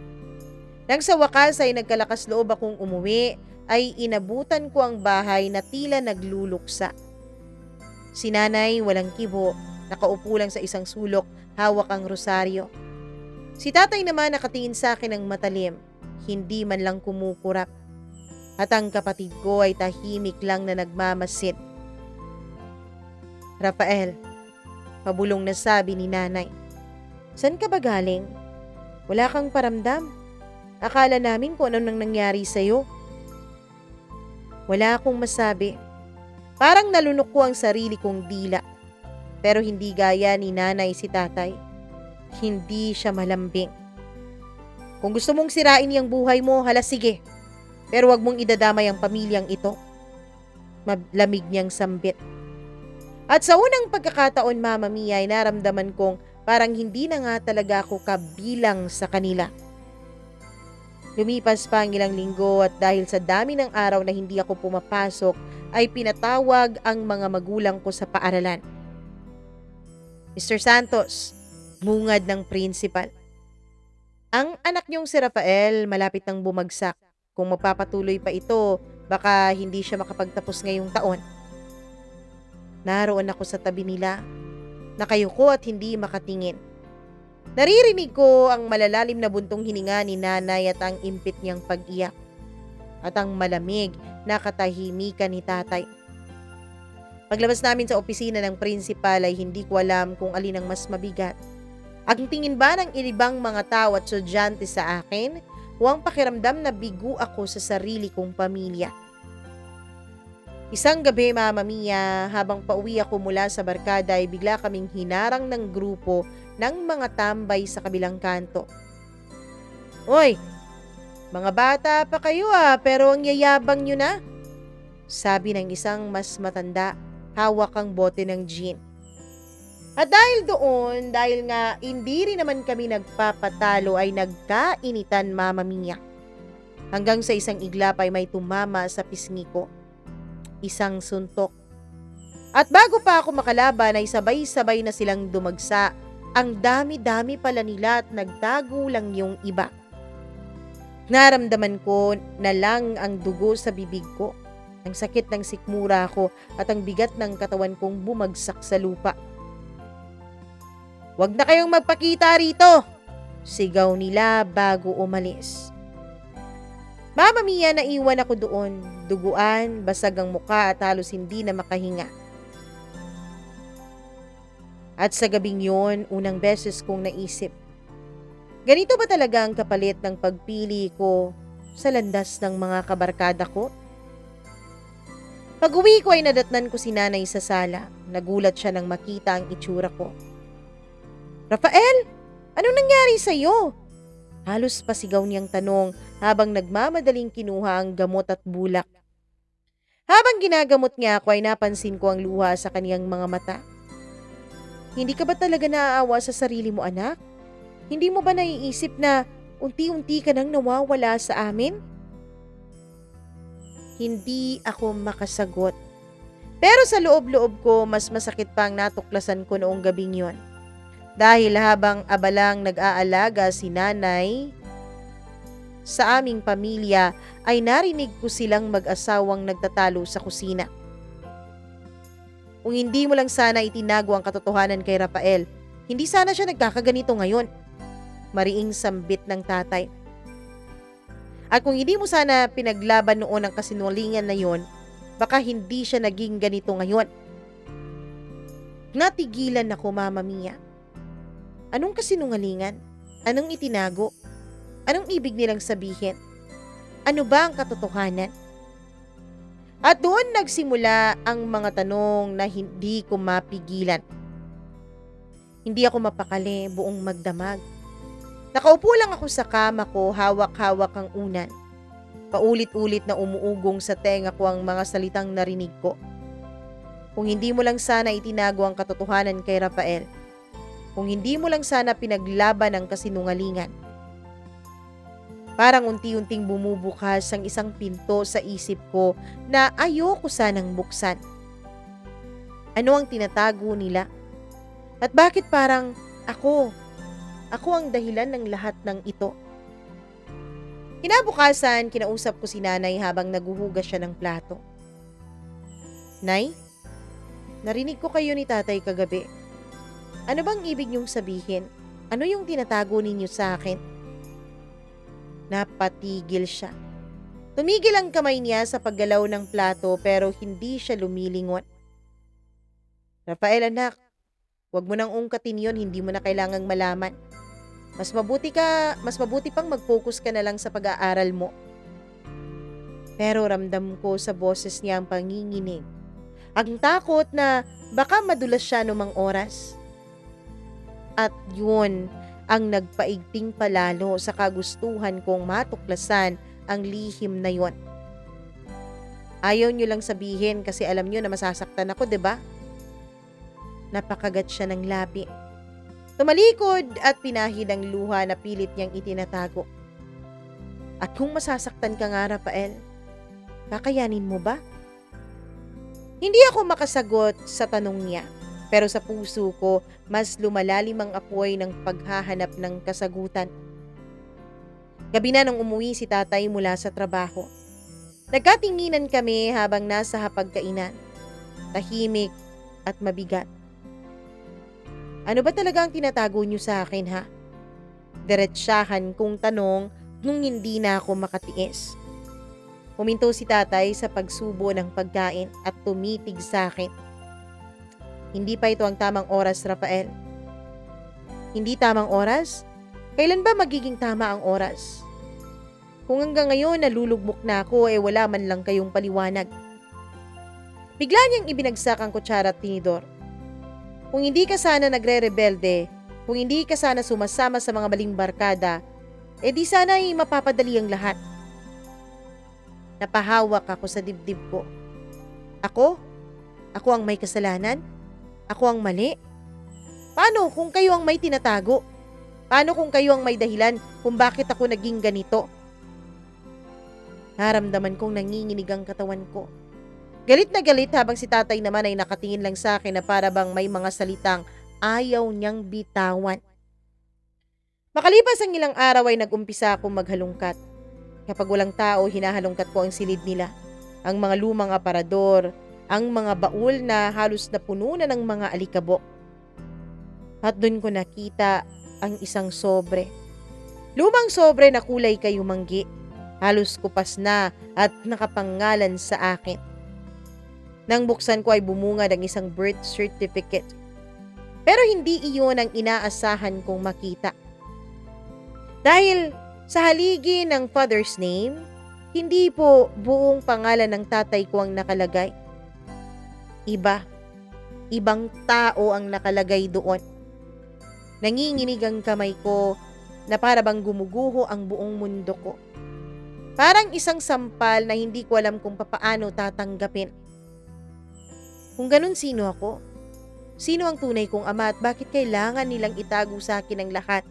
Nang sa wakas ay nagkalakas loob akong umuwi, ay inabutan ko ang bahay na tila nagluluksa. Si nanay walang kibo, nakaupo lang sa isang sulok, hawak ang rosaryo. Si tatay naman nakatingin sa akin ng matalim, hindi man lang kumukurap. At ang kapatid ko ay tahimik lang na nagmamasid. Rafael, pabulong na sabi ni nanay. San ka ba galing? Wala kang paramdam. Akala namin kung ano nang nangyari sa'yo. Wala akong masabi. Parang nalunok ko ang sarili kong dila. Pero hindi gaya ni nanay si tatay. Hindi siya malambing. Kung gusto mong sirain yung buhay mo, hala sige. Pero wag mong idadamay ang pamilyang ito. Malamig niyang sambit. At sa unang pagkakataon, Mama Mia, ay naramdaman kong parang hindi na nga talaga ako kabilang sa kanila. Lumipas pa ang ilang linggo at dahil sa dami ng araw na hindi ako pumapasok, ay pinatawag ang mga magulang ko sa paaralan. Mr. Santos, bungad ng principal. Ang anak niyong si Rafael malapit nang bumagsak. Kung magpapatuloy pa ito, baka hindi siya makapagtapos ngayong taon. Naroon ako sa tabi nila, nakayuko at hindi makatingin. Naririnig ko ang malalalim na buntong hininga ni nanay at ang impit niyang pag-iyak. At ang malamig na katahimikan ni tatay. Paglabas namin sa opisina ng principal ay hindi ko alam kung alin ang mas mabigat. Ang tingin ba ng ibang mga tao at estudyante sa akin o ang pakiramdam na bigo ako sa sarili kong pamilya? Isang gabi, Mama Mia, habang pauwi ako mula sa barkada ay bigla kaming hinarang ng grupo ng mga tambay sa kabilang kanto. Hoy, mga bata pa kayo pero ang yayabang nyo na. Sabi ng isang mas matanda, hawak ang bote ng gin. At dahil doon, dahil nga hindi rin naman kami nagpapatalo ay nagkainitan, Mama Mia. Hanggang sa isang iglap ay may tumama sa pisngi ko. Isang suntok. At bago pa ako makalaban ay sabay-sabay na silang dumagsa. Ang dami-dami pala nila at nagtago lang yung iba. Naramdaman ko na lang ang dugo sa bibig ko. Ang sakit ng sikmura ko at ang bigat ng katawan kong bumagsak sa lupa. Huwag na kayong magpakita rito! Sigaw nila bago umalis. Mama Mia, naiwan ako doon. Duguan, basag ang muka at halos hindi na makahinga. At sa gabing yun, unang beses kong naisip, ganito ba talaga ang kapalit ng pagpili ko sa landas ng mga kabarkada ko? Pag-uwi ko ay nadatnan ko si nanay sa sala. Nagulat siya nang makita ang itsura ko. Rafael, anong nangyari sa'yo? Halos pasigaw niyang tanong habang nagmamadaling kinuha ang gamot at bulak. Habang ginagamot niya ako ay napansin ko ang luha sa kaniyang mga mata. Hindi ka ba talaga naaawa sa sarili mo, anak? Hindi mo ba naiisip na unti-unti ka nang nawawala sa amin? Hindi ako makasagot. Pero sa loob-loob ko, mas masakit pa ang natuklasan ko noong gabing yon. Dahil habang abalang nag-aalaga si nanay sa aming pamilya, ay narinig ko silang mag-asawang nagtatalo sa kusina. Kung hindi mo lang sana itinago ang katotohanan kay Rafael, hindi sana siya nagkakaganito ngayon. Mariing sambit ng tatay. At kung hindi mo sana pinaglaban noon ang kasinungalingan na yon, baka hindi siya naging ganito ngayon. Natigilan ako, Mama Mia. Anong kasinungalingan? Anong itinago? Anong ibig nilang sabihin? Ano ba ang katotohanan? At doon nagsimula ang mga tanong na hindi ko mapigilan. Hindi ako mapakali, buong magdamag. Nakaupo lang ako sa kama ko, hawak-hawak ang unan. Paulit-ulit na umuugong sa tenga ko ang mga salitang narinig ko. Kung hindi mo lang sana itinago ang katotohanan kay Rafael. Kung hindi mo lang sana pinaglaban ang kasinungalingan. Parang unti-unting bumubukas ang isang pinto sa isip ko na ayoko sanang buksan. Ano ang tinatago nila? At bakit parang ako ang dahilan ng lahat ng ito? Kinabukasan, kinausap ko si nanay habang naguhugas siya ng plato. Nay, narinig ko kayo ni tatay kagabi. Ano bang ibig niyong sabihin? Ano yung tinatago ninyo sa akin? Napatigil siya. Tumigil ang kamay niya sa paggalaw ng plato pero hindi siya lumilingon. Rafael, anak, huwag mo nang ungkatin yon, hindi mo na kailangang malaman. Mas mabuti pang mag-focus ka na lang sa pag-aaral mo. Pero ramdam ko sa boses niya ang panginginig. Ang takot na baka madulas siya numang oras. At yun ang nagpaigting palalo sa kagustuhan kong matuklasan ang lihim na yon. Ayaw niyo lang sabihin kasi alam niyo na masasaktan ako, 'di ba? Napakagat siya ng labi. Tumalikod at pinahid ang luha na pilit niyang itinatago. At kung masasaktan ka nga, Rafael, kakayanin mo ba? Hindi ako makasagot sa tanong niya. Pero sa puso ko, mas lumalalim ang apoy ng paghahanap ng kasagutan. Gabi na nung umuwi si tatay mula sa trabaho. Nagkatinginan kami habang nasa hapagkainan. Tahimik at mabigat. Ano ba talaga ang tinatago niyo sa akin, ha? Diretsahan kong tanong nung hindi na ako makatiis. Huminto si tatay sa pagsubo ng pagkain at tumitig sa akin. Hindi pa ito ang tamang oras, Rafael. Hindi tamang oras? Kailan ba magiging tama ang oras? Kung hanggang ngayon nalulugmok na ako, wala man lang kayong paliwanag. Bigla niyang ibinagsak ang kutsara at tinidor. Kung hindi ka sana nagre-rebelde, kung hindi ka sana sumasama sa mga maling barkada, di sana ay mapapadali ang lahat. Napahawak ako sa dibdib ko. Ako? Ako ang may kasalanan? Ako ang mali? Paano kung kayo ang may tinatago? Paano kung kayo ang may dahilan kung bakit ako naging ganito? Naramdaman kong nanginginig ang katawan ko. Galit na galit habang si tatay naman ay nakatingin lang sa akin na para bang may mga salitang ayaw niyang bitawan. Makalipas ang ilang araw ay nag-umpisa akong maghalungkat. Kapag walang tao, hinahalungkat ko ang silid nila. Ang mga lumang aparador, ang mga baul na halos napuno na ng mga alikabok. At doon ko nakita ang isang sobre. Lumang sobre na kulay kayumanggi. Halos kupas na at nakapangalan sa akin. Nang buksan ko ay bumungad ang isang birth certificate. Pero hindi iyon ang inaasahan kong makita. Dahil sa haligi ng father's name, hindi po buong pangalan ng tatay ko ang nakalagay. Iba, ibang tao ang nakalagay doon. Nanginginig ang kamay ko na para bang gumuguho ang buong mundo ko. Parang isang sampal na hindi ko alam kung papaano tatanggapin. Kung ganun, sino ako? Sino ang tunay kong ama at bakit kailangan nilang itago sa akin ang lahat?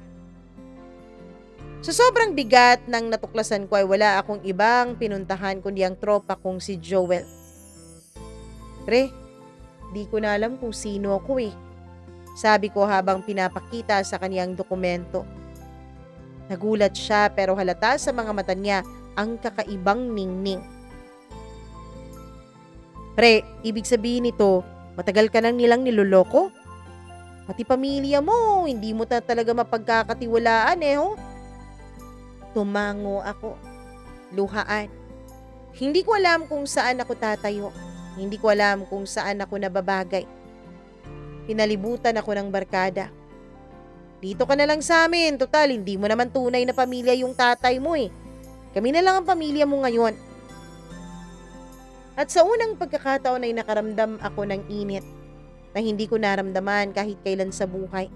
Sa sobrang bigat ng natuklasan ko ay wala akong ibang pinuntahan kundi ang tropa kong si Joel. Pre, di ko na alam kung sino ako eh. Sabi ko habang pinapakita sa kaniyang dokumento. Nagulat siya pero halata sa mga mata niya ang kakaibang ningning. Pre, ibig sabihin nito, matagal ka nang nilang niloloko? Pati pamilya mo, hindi mo na talaga mapagkakatiwalaan eh, oh. Tumango ako. Luhaan. Hindi ko alam kung saan ako tatayo. Hindi ko alam kung saan ako nababagay. Pinalibutan ako ng barkada. Dito ka na lang sa amin. Total, hindi mo naman tunay na pamilya yung tatay mo eh. Kami na lang ang pamilya mo ngayon. At sa unang pagkakataon ay nakaramdam ako ng init na hindi ko naramdaman kahit kailan sa buhay.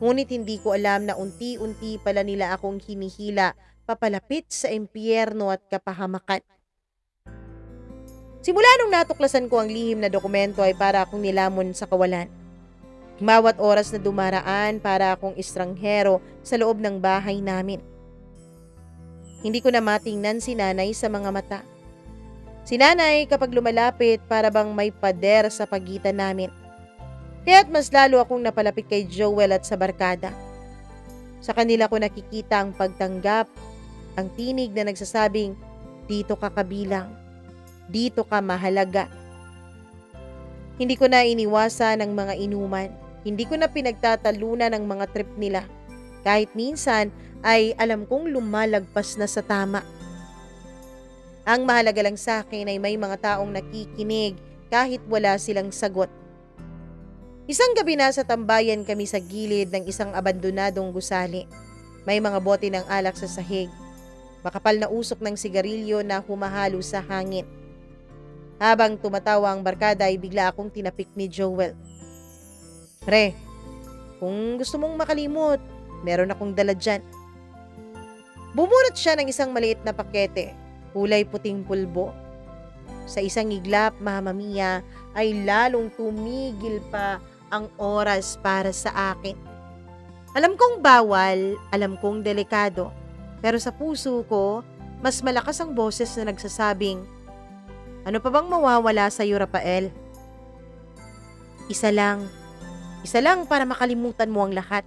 Ngunit hindi ko alam na unti-unti pala nila akong hinihila papalapit sa impyerno at kapahamakan. Simula nung natuklasan ko ang lihim na dokumento ay para akong nilamon sa kawalan. Bawat oras na dumaraan para akong estranghero sa loob ng bahay namin. Hindi ko na matingnan si nanay sa mga mata. Si nanay kapag lumalapit para bang may pader sa pagitan namin. Kaya't mas lalo akong napalapit kay Joel at sa barkada. Sa kanila ko nakikita ang pagtanggap, ang tinig na nagsasabing, dito ka kabilang, dito ka mahalaga. Hindi ko na iniwasan ang mga inuman, hindi ko na pinagtatalunan ang mga trip nila. Kahit minsan ay alam kong lumalagpas na sa tama. Ang mahalaga lang sa akin ay may mga taong nakikinig kahit wala silang sagot. Isang gabi na sa tambayan kami sa gilid ng isang abandonadong gusali. May mga bote ng alak sa sahig. Makapal na usok ng sigarilyo na humahalo sa hangin. Habang tumatawa ang barkada ay bigla akong tinapik ni Joel. Pre, kung gusto mong makalimot, meron akong dala dyan. Bumunot siya ng isang maliit na pakete, kulay puting pulbo. Sa isang iglap, Mama Mia, ay lalong tumigil pa ang oras para sa akin. Alam kong bawal, alam kong delikado, pero sa puso ko, mas malakas ang boses na nagsasabing, ano pa bang mawawala sa iyo, Rafael? Isa lang para makalimutan mo ang lahat.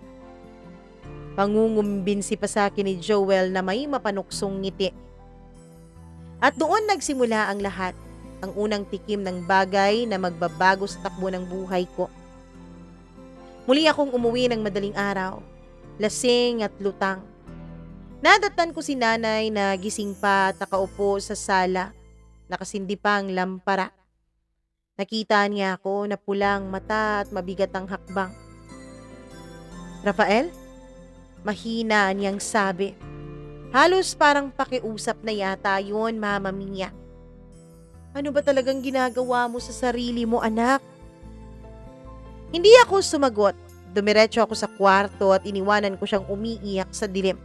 Pangungumbinsi pa sa akin ni Joel na may mapanuksong ngiti. At doon nagsimula ang lahat, ang unang tikim ng bagay na magbabago sa takbo ng buhay ko. Muli akong umuwi ng madaling araw, lasing at lutang. Nadatnan ko si nanay na gising pa at nakaupo sa sala, nakasindi pa ang lampara. Nakita niya ako na pulang mata at mabigat ang hakbang. Rafael? Mahina niyang sabi. Halos parang pakiusap na yata yun, Mama Mia. Ano ba talagang ginagawa mo sa sarili mo, anak? Hindi ako sumagot. Dumiretso ako sa kwarto at iniwanan ko siyang umiiyak sa dilim.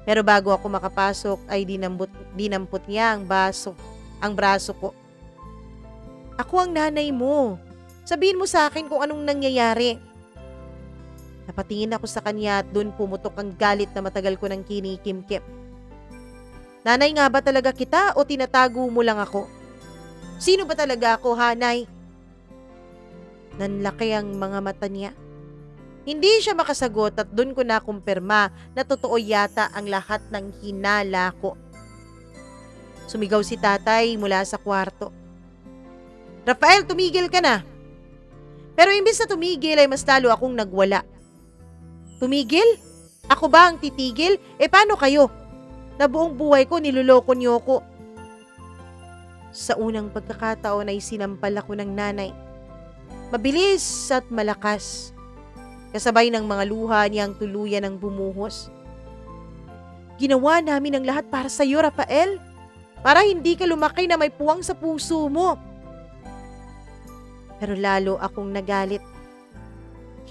Pero bago ako makapasok ay dinampot niya ang braso ko. Ako ang nanay mo. Sabihin mo sa akin kung anong nangyayari. Napatingin ako sa kanya at doon pumutok ang galit na matagal ko nang kinikimkim. Nanay nga ba talaga kita o tinatago mo lang ako? Sino ba talaga ako, Hanay? Nanlaki ang mga mata niya. Hindi siya makasagot at doon ko nakumpirma na totoo yata ang lahat ng hinala ko. Sumigaw si tatay mula sa kwarto. Rafael, tumigil ka na. Pero imbis na tumigil ay mas lalo akong nagwala. Tumigil? Ako ba ang titigil? Paano kayo? Na buong buhay ko niloloko niyo ko. Sa unang pagkakataon ay sinampal ako ng nanay. Mabilis at malakas. Kasabay ng mga luha niyang tuluyan ng bumuhos. Ginawa namin ang lahat para sa iyo, Rafael. Para hindi ka lumaki na may puwang sa puso mo. Pero lalo akong nagalit.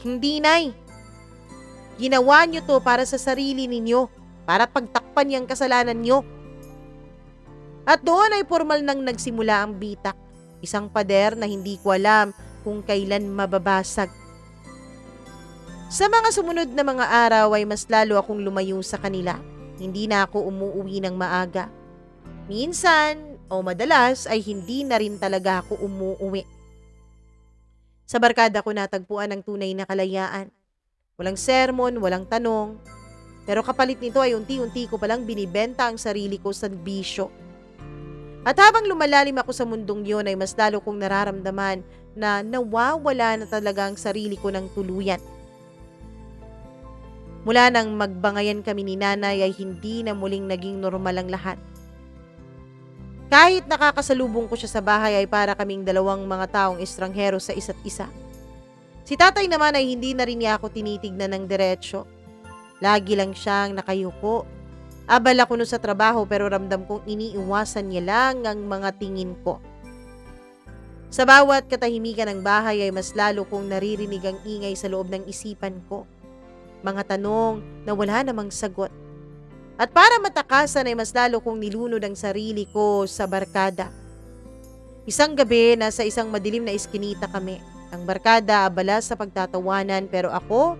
Hindi, Nay. Ginawa niyo to para sa sarili ninyo, para pagtakpan yung kasalanan niyo. At doon ay formal nang nagsimula ang bitak. Isang pader na hindi ko alam kung kailan mababasag. Sa mga sumunod na mga araw ay mas lalo akong lumayo sa kanila. Hindi na ako umuuwi ng maaga. Minsan o madalas ay hindi na rin talaga ako umuuwi. Sa barkada ko natagpuan ang tunay na kalayaan. Walang sermon, walang tanong. Pero kapalit nito ay unti-unti ko palang binibenta ang sarili ko sa bisyo. At habang lumalalim ako sa mundong yon ay mas lalo kong nararamdaman na nawawala na talaga ang sarili ko ng tuluyan. Mula nang magbangayan kami ni Nanay ay hindi na muling naging normal ang lahat. Kahit nakakasalubong ko siya sa bahay ay para kaming dalawang mga taong estranghero sa isa't isa. Si Tatay naman ay hindi na rin niya ako tinitignan ng diretsyo. Lagi lang siyang nakayuko. Abala ko no sa trabaho pero ramdam kong iniiwasan niya lang ang mga tingin ko. Sa bawat katahimikan ng bahay ay mas lalo kong naririnig ang ingay sa loob ng isipan ko. Mga tanong na wala namang sagot. At para matakasan ay mas lalo kong nilunod ang sarili ko sa barkada. Isang gabi, nasa isang madilim na iskinita kami. Ang barkada abala sa pagtatawanan pero ako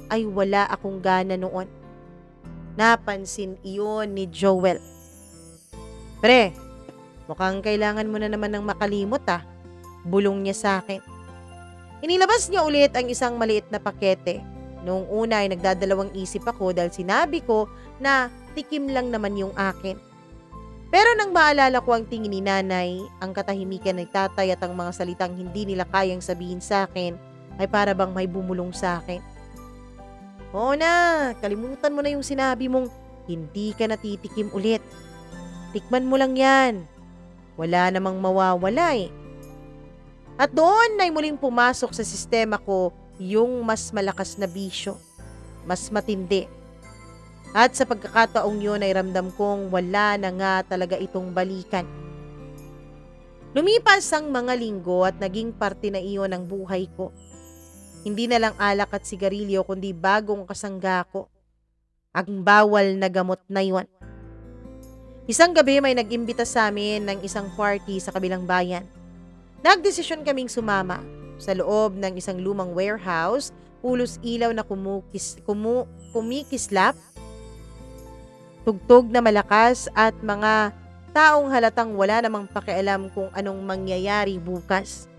ay wala akong gana noon. Napansin iyon ni Joel. Pre, mukhang kailangan mo na naman ng makalimot Bulong niya sa akin. Inilabas niya ulit ang isang maliit na pakete. Noong una ay nagdadalawang isip ako dahil sinabi ko na tikim lang naman yung akin. Pero nang maalala ko ang tingin ni Nanay, ang katahimikan ng Tatay at ang mga salitang hindi nila kayang sabihin sa akin ay para bang may bumulong sa akin. Oo na, kalimutan mo na yung sinabi mong hindi ka natitikim ulit. Tikman mo lang yan. Wala namang mawawala At doon ay muling pumasok sa sistema ko yung mas malakas na bisyo, mas matindi. At sa pagkakataong yun ay ramdam kong wala na nga talaga itong balikan. Lumipas ang mga linggo at naging parte na iyon ng buhay ko. Hindi na lang alak at sigarilyo kundi bagong kasangga ko. Ang bawal na gamot na iyon. Isang gabi may nag-imbita sa amin ng isang party sa kabilang bayan. Nagdesisyon kaming sumama. Sa loob ng isang lumang warehouse, pulos ilaw na kumikislap, tugtog na malakas at mga taong halatang wala namang pakialam kung anong mangyayari bukas.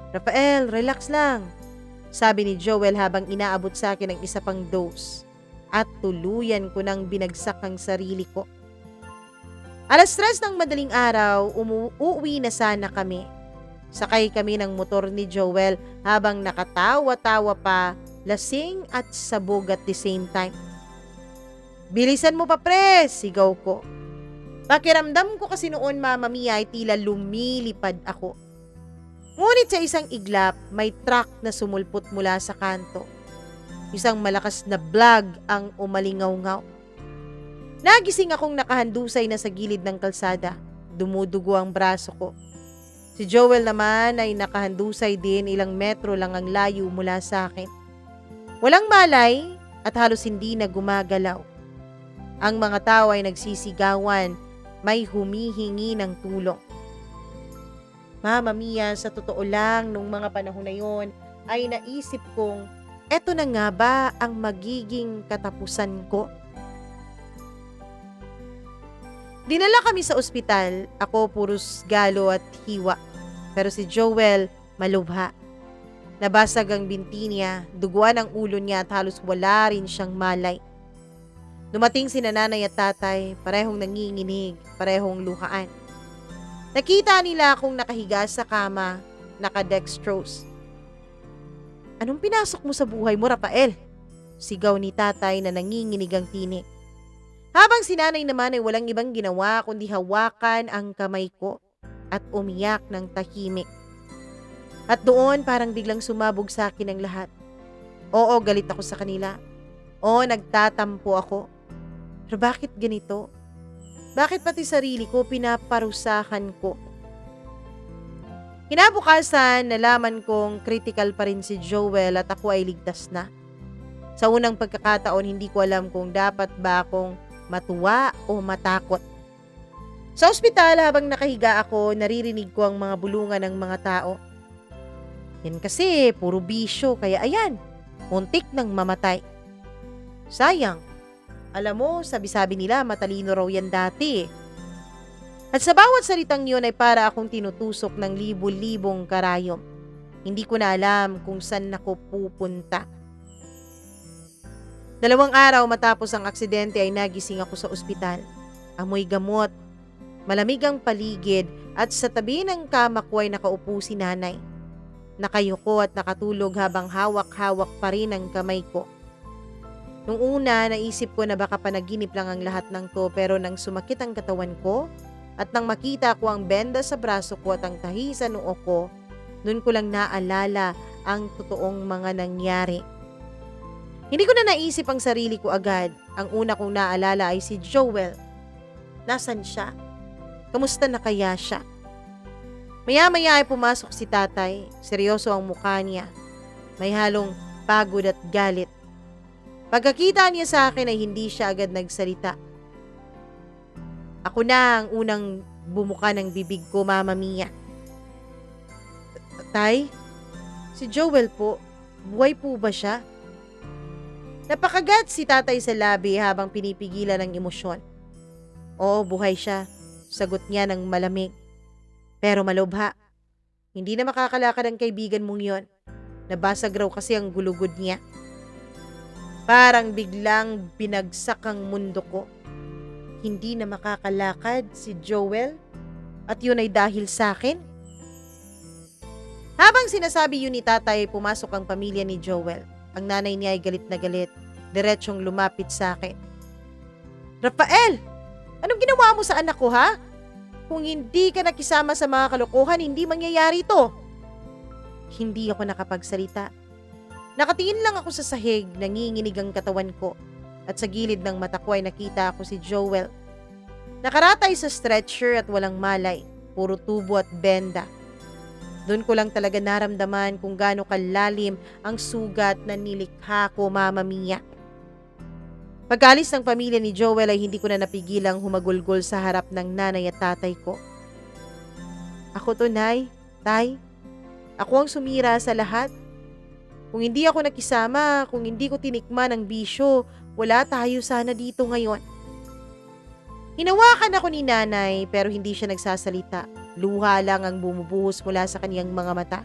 Rafael, relax lang, sabi ni Joel habang inaabot sa akin ang isa pang dose. At tuluyan ko nang binagsak ang sarili ko. 3:00 ng madaling araw, uuwi na sana kami. Sakay kami ng motor ni Joel habang nakatawa-tawa pa, lasing at sabog at the same time. Bilisan mo pa pre, sigaw ko. Pakiramdam ko kasi noon, Mama Mia, ay tila lumilipad ako. Ngunit sa isang iglap, may truck na sumulpot mula sa kanto. Isang malakas na blag ang umalingaw-ngaw. Nagising akong nakahandusay na sa gilid ng kalsada. Dumudugo ang braso ko. Si Joel naman ay nakahandusay din, ilang metro lang ang layo mula sa akin. Walang malay at halos hindi na gumagalaw. Ang mga tao ay nagsisigawan, may humihingi ng tulong. Mama Mia, sa totoo lang, nung mga panahon na yon ay naisip kong, eto na nga ba ang magiging katapusan ko? Dinala kami sa ospital, ako puros galo at hiwa. Pero si Joel, malubha. Nabasag ang binti niya, duguan ang ulo niya at halos wala rin siyang malay. Dumating si Nanay at Tatay, parehong nanginginig, parehong luhaan. Nakita nila akong nakahiga sa kama, naka-dextrose. Anong pinasok mo sa buhay mo, Rafael? Sigaw ni Tatay na nanginginig ang tinik. Habang si Nanay naman ay walang ibang ginawa kundi hawakan ang kamay ko at umiyak ng tahimik. At doon parang biglang sumabog sa akin ang lahat. Oo, galit ako sa kanila. Oo, nagtatampo ako. Pero bakit ganito? Bakit pati sarili ko pinaparusahan ko? Kinabukasan, nalaman kong critical pa rin si Joel at ako ay ligtas na. Sa unang pagkakataon, hindi ko alam kung dapat ba akong matuwa o matakot. Sa ospital, habang nakahiga ako, naririnig ko ang mga bulungan ng mga tao. Yan kasi, puro bisyo, kaya ayan, muntik nang mamatay. Sayang, alam mo, sabi-sabi nila matalino raw yan dati. At sa bawat salitang yun ay para akong tinutusok ng libu-libong karayom. Hindi ko na alam kung saan ako pupunta. 2 araw matapos ang aksidente ay nagising ako sa ospital. Amoy gamot, malamig ang paligid at sa tabi ng kama ko ay nakaupo si nanay. Nakayuko at nakatulog habang hawak-hawak pa rin ang kamay ko. Nung una, naisip ko na baka panaginip lang ang lahat ng to, pero nang sumakit ang katawan ko at nang makita ko ang benda sa braso ko at ang tahi sa noo ko, nun ko lang naalala ang totoong mga nangyari. Hindi ko na naisip ang sarili ko agad. Ang una kong naalala ay si Joel. Nasaan siya? Kamusta na kaya siya? Maya-maya ay pumasok si tatay. Seryoso ang mukha niya. May halong pagod at galit. Pagkakita niya sa akin ay hindi siya agad nagsalita. Ako na ang unang bumuka ng bibig ko, Mama Mia. Tay, si Joel po, buhay po ba siya? Napakagat si tatay sa labi habang pinipigilan ng emosyon. Oo, buhay siya, sagot niya ng malamig. Pero malubha, hindi na makakalakad ang kaibigan mong yon. Nabasag raw kasi ang gulugod niya. Parang biglang binagsak ang mundo ko. Hindi na makakalakad si Joel at yun ay dahil sa akin. Habang sinasabi yun ni tatay, pumasok ang pamilya ni Joel. Ang nanay niya ay galit na galit. Diretsyong lumapit sa akin. Rafael! Anong ginawa mo sa anak ko, ha? Kung hindi ka nakisama sa mga kalokohan, hindi mangyayari ito. Hindi ako nakapagsalita. Nakatingin lang ako sa sahig, nanginginig ang katawan ko. At sa gilid ng mata ko ay nakita ako si Joel. Nakaratay sa stretcher at walang malay. Puro tubo at benda. Doon ko lang talaga naramdaman kung gaano kalalim ang sugat na nilikha ko, Mama Mia. Pagkalis ng pamilya ni Joel ay hindi ko na napigilang humagulgol sa harap ng nanay at tatay ko. Ako to, Nay, Tay. Ako ang sumira sa lahat. Kung hindi ako nakisama, kung hindi ko tinikman ang bisyo, wala tayo sana dito ngayon. Hinawakan ako ni nanay pero hindi siya nagsasalita. Luha lang ang bumubuhos mula sa kaniyang mga mata.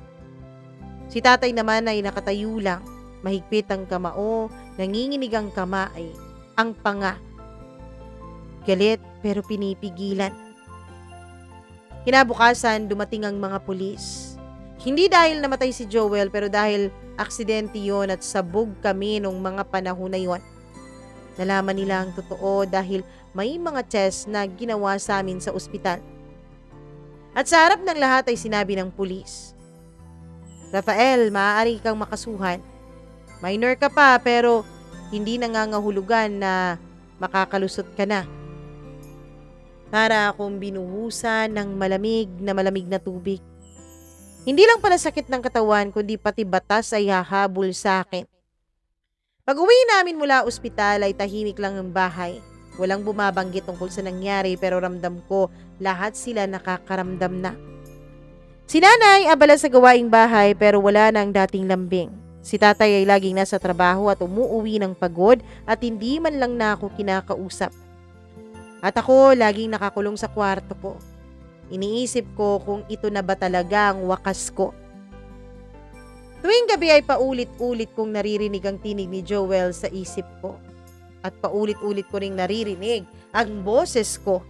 Si tatay naman ay nakatayo lang. Mahigpit ang kamao, nanginginig ang kamay, ang panga. Galit pero pinipigilan. Kinabukasan, dumating ang mga pulis. Hindi dahil namatay si Joel pero dahil aksidente yon at sabog kami nung mga panahon na yon. Nalaman nila ang totoo dahil may mga test na ginawa sa amin sa ospital. At sa harap ng lahat ay sinabi ng pulis, Rafael, maaari kang makasuhan. Minor ka pa pero hindi nangangahulugan na makakalusot ka na. Para akong binuhusan ng malamig na tubig. Hindi lang pala sakit ng katawan kundi pati batas ay hahabol sa akin. Pag-uwi namin mula ospital ay tahimik lang ang bahay. Walang bumabanggit tungkol sa nangyari pero ramdam ko lahat sila nakakaramdam na. Si nanay abala sa gawaing bahay pero wala na ang dating lambing. Si tatay ay laging nasa trabaho at umuuwi ng pagod at hindi man lang na ako kinakausap. At ako laging nakakulong sa kwarto ko. Iniisip ko kung ito na ba talaga ang wakas ko. Tuwing gabi ay paulit-ulit kong naririnig ang tinig ni Joel sa isip ko. At paulit-ulit ko ring naririnig ang boses ko.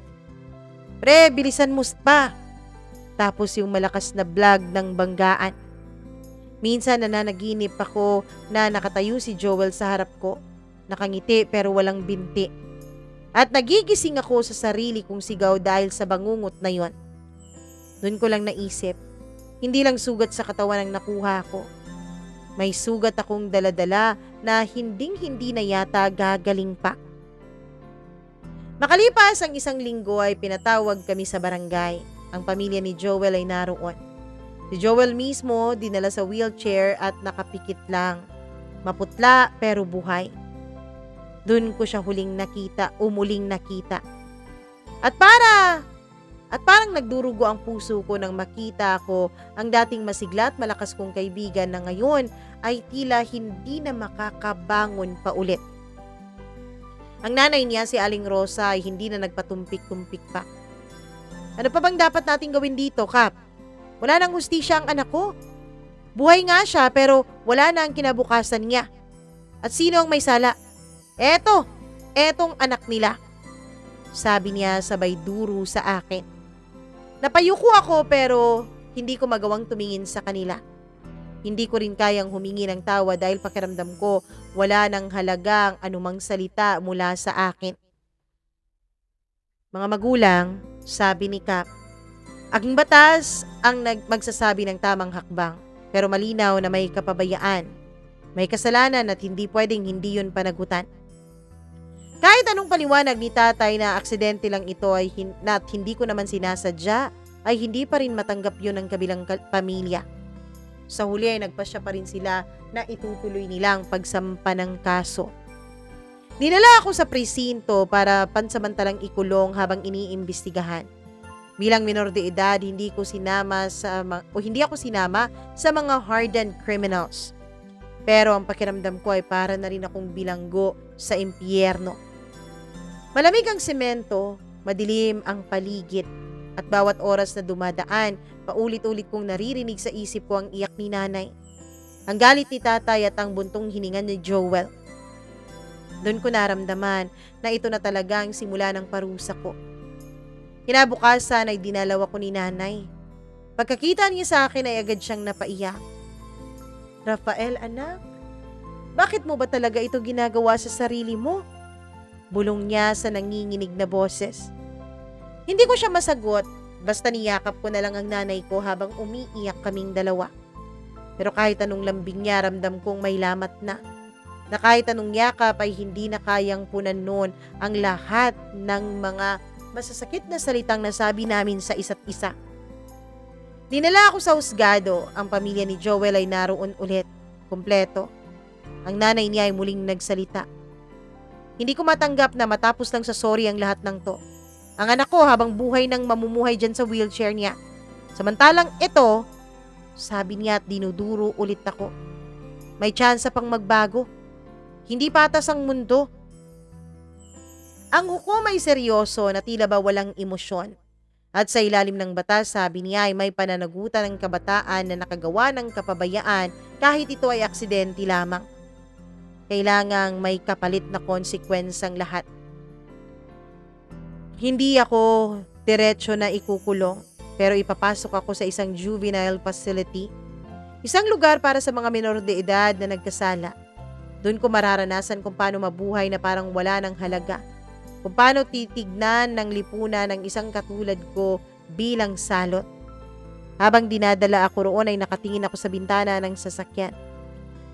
Pre, bilisan mo pa. Tapos yung malakas na blag ng banggaan. Minsan nananaginip ako na nakatayo si Joel sa harap ko. Nakangiti pero walang binti. At nagigising ako sa sarili kong sigaw dahil sa bangungot na yon. Doon ko lang naisip, hindi lang sugat sa katawan ang nakuha ko. May sugat akong daladala na hinding-hindi na yata gagaling pa. Makalipas ang 1 linggo ay pinatawag kami sa barangay. Ang pamilya ni Joel ay naroon. Si Joel mismo dinala sa wheelchair at nakapikit lang. Maputla pero buhay. Doon ko siya muling nakita. At parang nagdurugo ang puso ko nang makita ko ang dating masigla at malakas kong kaibigan na ngayon ay tila hindi na makakabangon pa ulit. Ang nanay niya, si Aling Rosa, ay hindi na nagpatumpik-tumpik pa. Ano pa bang dapat nating gawin dito, Kap? Wala nang hustisya ang anak ko. Buhay nga siya pero wala na ang kinabukasan niya. At sino ang may sala? Etong anak nila. Sabi niya sabay duro sa akin. Napayuko ako pero hindi ko magawang tumingin sa kanila. Hindi ko rin kayang humingi ng tawa dahil pakiramdam ko wala nang halaga ang anumang salita mula sa akin. Mga magulang, sabi ni Kap, ang batas ang magsasabi ng tamang hakbang pero malinaw na may kapabayaan, may kasalanan at hindi pwedeng hindi yun panagutan. Kahit anong paliwanag ni tatay na aksidente lang ito at hindi ko naman sinasadya, ay hindi pa rin matanggap yun ng kabilang pamilya. Sa huli ay nagpasya pa rin sila na itutuloy nilang pagsampa ng kaso. Dinala ako sa presinto para pansamantalang ikulong habang iniimbestigahan. Bilang minor de edad, hindi ako sinama sa mga hardened criminals. Pero ang pakiramdam ko ay para na rin akong bilanggo sa impyerno. Malamig ang semento, madilim ang paligid, at bawat oras na dumadaan, paulit-ulit kong naririnig sa isip ko ang iyak ni nanay. Ang galit ni tatay at ang buntong hininga ni Joel. Doon ko naramdaman na ito na talaga ang simula ng parusa ko. Kinabukasan ay dinalaw ko ni nanay. Pagkakita niya sa akin ay agad siyang napaiyak. Rafael, anak, bakit mo ba talaga ito ginagawa sa sarili mo? Bulong niya sa nanginginig na boses. Hindi ko siya masagot, basta niyakap ko na lang ang nanay ko habang umiiyak kaming dalawa. Pero kahit anong lambing niya, ramdam kong may lamat na. Na kahit anong yakap ay hindi na kayang punan noon ang lahat ng mga masasakit na salitang nasabi namin sa isa't isa. Dinala ako sa husgado. Ang pamilya ni Joel ay naroon ulit, kumpleto. Ang nanay niya ay muling nagsalita. Hindi ko matanggap na matapos lang sa sorry ang lahat ng to. Ang anak ko habang buhay nang mamumuhay dyan sa wheelchair niya. Samantalang ito, sabi niya at dinuduro ulit ako. May tsansa pang magbago. Hindi patas ang mundo. Ang hukom ay seryoso na tila ba walang emosyon. At sa ilalim ng batas, sabi niya ay may pananagutan ng kabataan na nakagawa ng kapabayaan kahit ito ay aksidente lamang. Kailangang may kapalit na konsekwensang lahat. Hindi ako diretso na ikukulong, pero ipapasok ako sa isang juvenile facility. Isang lugar para sa mga minor de edad na nagkasala. Doon ko mararanasan kung paano mabuhay na parang wala ng halaga. Kung paano titignan ng lipunan ng isang katulad ko bilang salot. Habang dinadala ako roon ay nakatingin ako sa bintana ng sasakyan.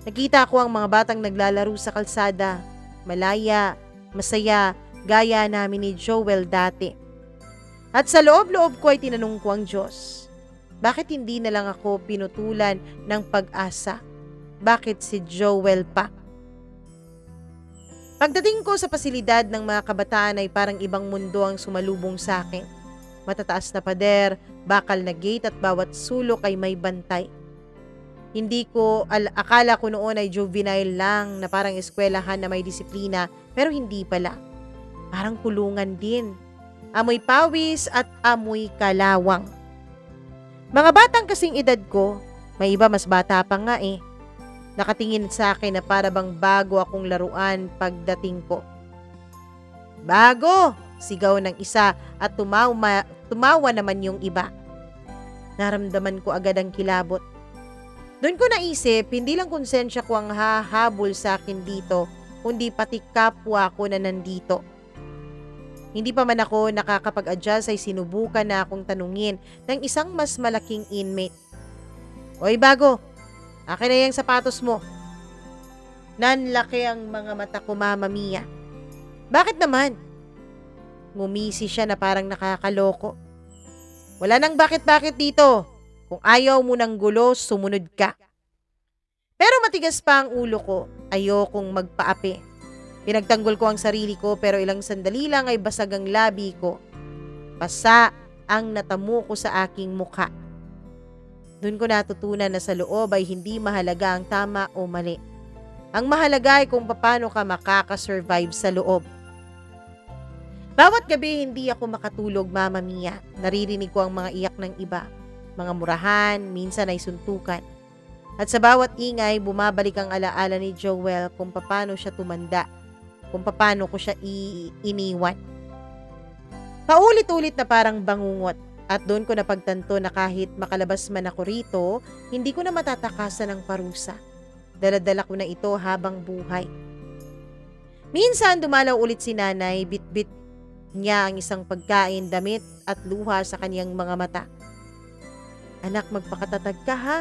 Nakita ko ang mga batang naglalaro sa kalsada, malaya, masaya, gaya namin ni Joel dati. At sa loob-loob ko ay tinanong ko ang Diyos, bakit hindi na lang ako pinutulan ng pag-asa? Bakit si Joel pa? Pagdating ko sa pasilidad ng mga kabataan ay parang ibang mundo ang sumalubong sa akin. Matataas na pader, bakal na gate at bawat sulok ay may bantay. Akala ko noon ay juvenile lang na parang eskwelahan na may disiplina, pero hindi pala. Parang kulungan din. Amoy pawis at amoy kalawang. Mga batang kasing edad ko, may iba mas bata pa nga eh. Nakatingin sa akin na para bang bago akong laruan pagdating ko. Bago! Sigaw ng isa at tumawa naman yung iba. Naramdaman ko agad ang kilabot. Doon ko naisip, hindi lang konsensya ko ang hahabol sa akin dito, kundi pati kapwa ko na nandito. Hindi pa man ako nakakapag-adjust ay sinubukan na akong tanungin ng isang mas malaking inmate. Oy bago, akin na yung sapatos mo. Nanlaki ang mga mata ko, Mama Mia. Bakit naman? Ngumisi siya na parang nakakaloko. Wala nang bakit-bakit dito. Kung ayaw mo ng gulo, sumunod ka. Pero matigas pa ang ulo ko. Ayokong magpaapi. Pinagtanggol ko ang sarili ko pero ilang sandali lang ay basag ang labi ko. Pasa ang natamo ko sa aking mukha. Doon ko natutunan na sa loob ay hindi mahalaga ang tama o mali. Ang mahalaga ay kung paano ka makakasurvive sa loob. Bawat gabi hindi ako makatulog, Mama Mia. Naririnig ko ang mga iyak ng iba. Mga murahan, minsan ay suntukan. At sa bawat ingay, bumabalik ang alaala ni Joel kung paano siya tumanda, kung paano ko siya iniwan. Paulit-ulit na parang bangungot at doon ko napagtanto na kahit makalabas man ako rito, hindi ko na matatakasan ng parusa. Daladala ko na ito habang buhay. Minsan dumalaw ulit si nanay, bit-bit niya ang isang pagkain, damit at luha sa kanyang mga mata. Anak, magpakatatag ka ha,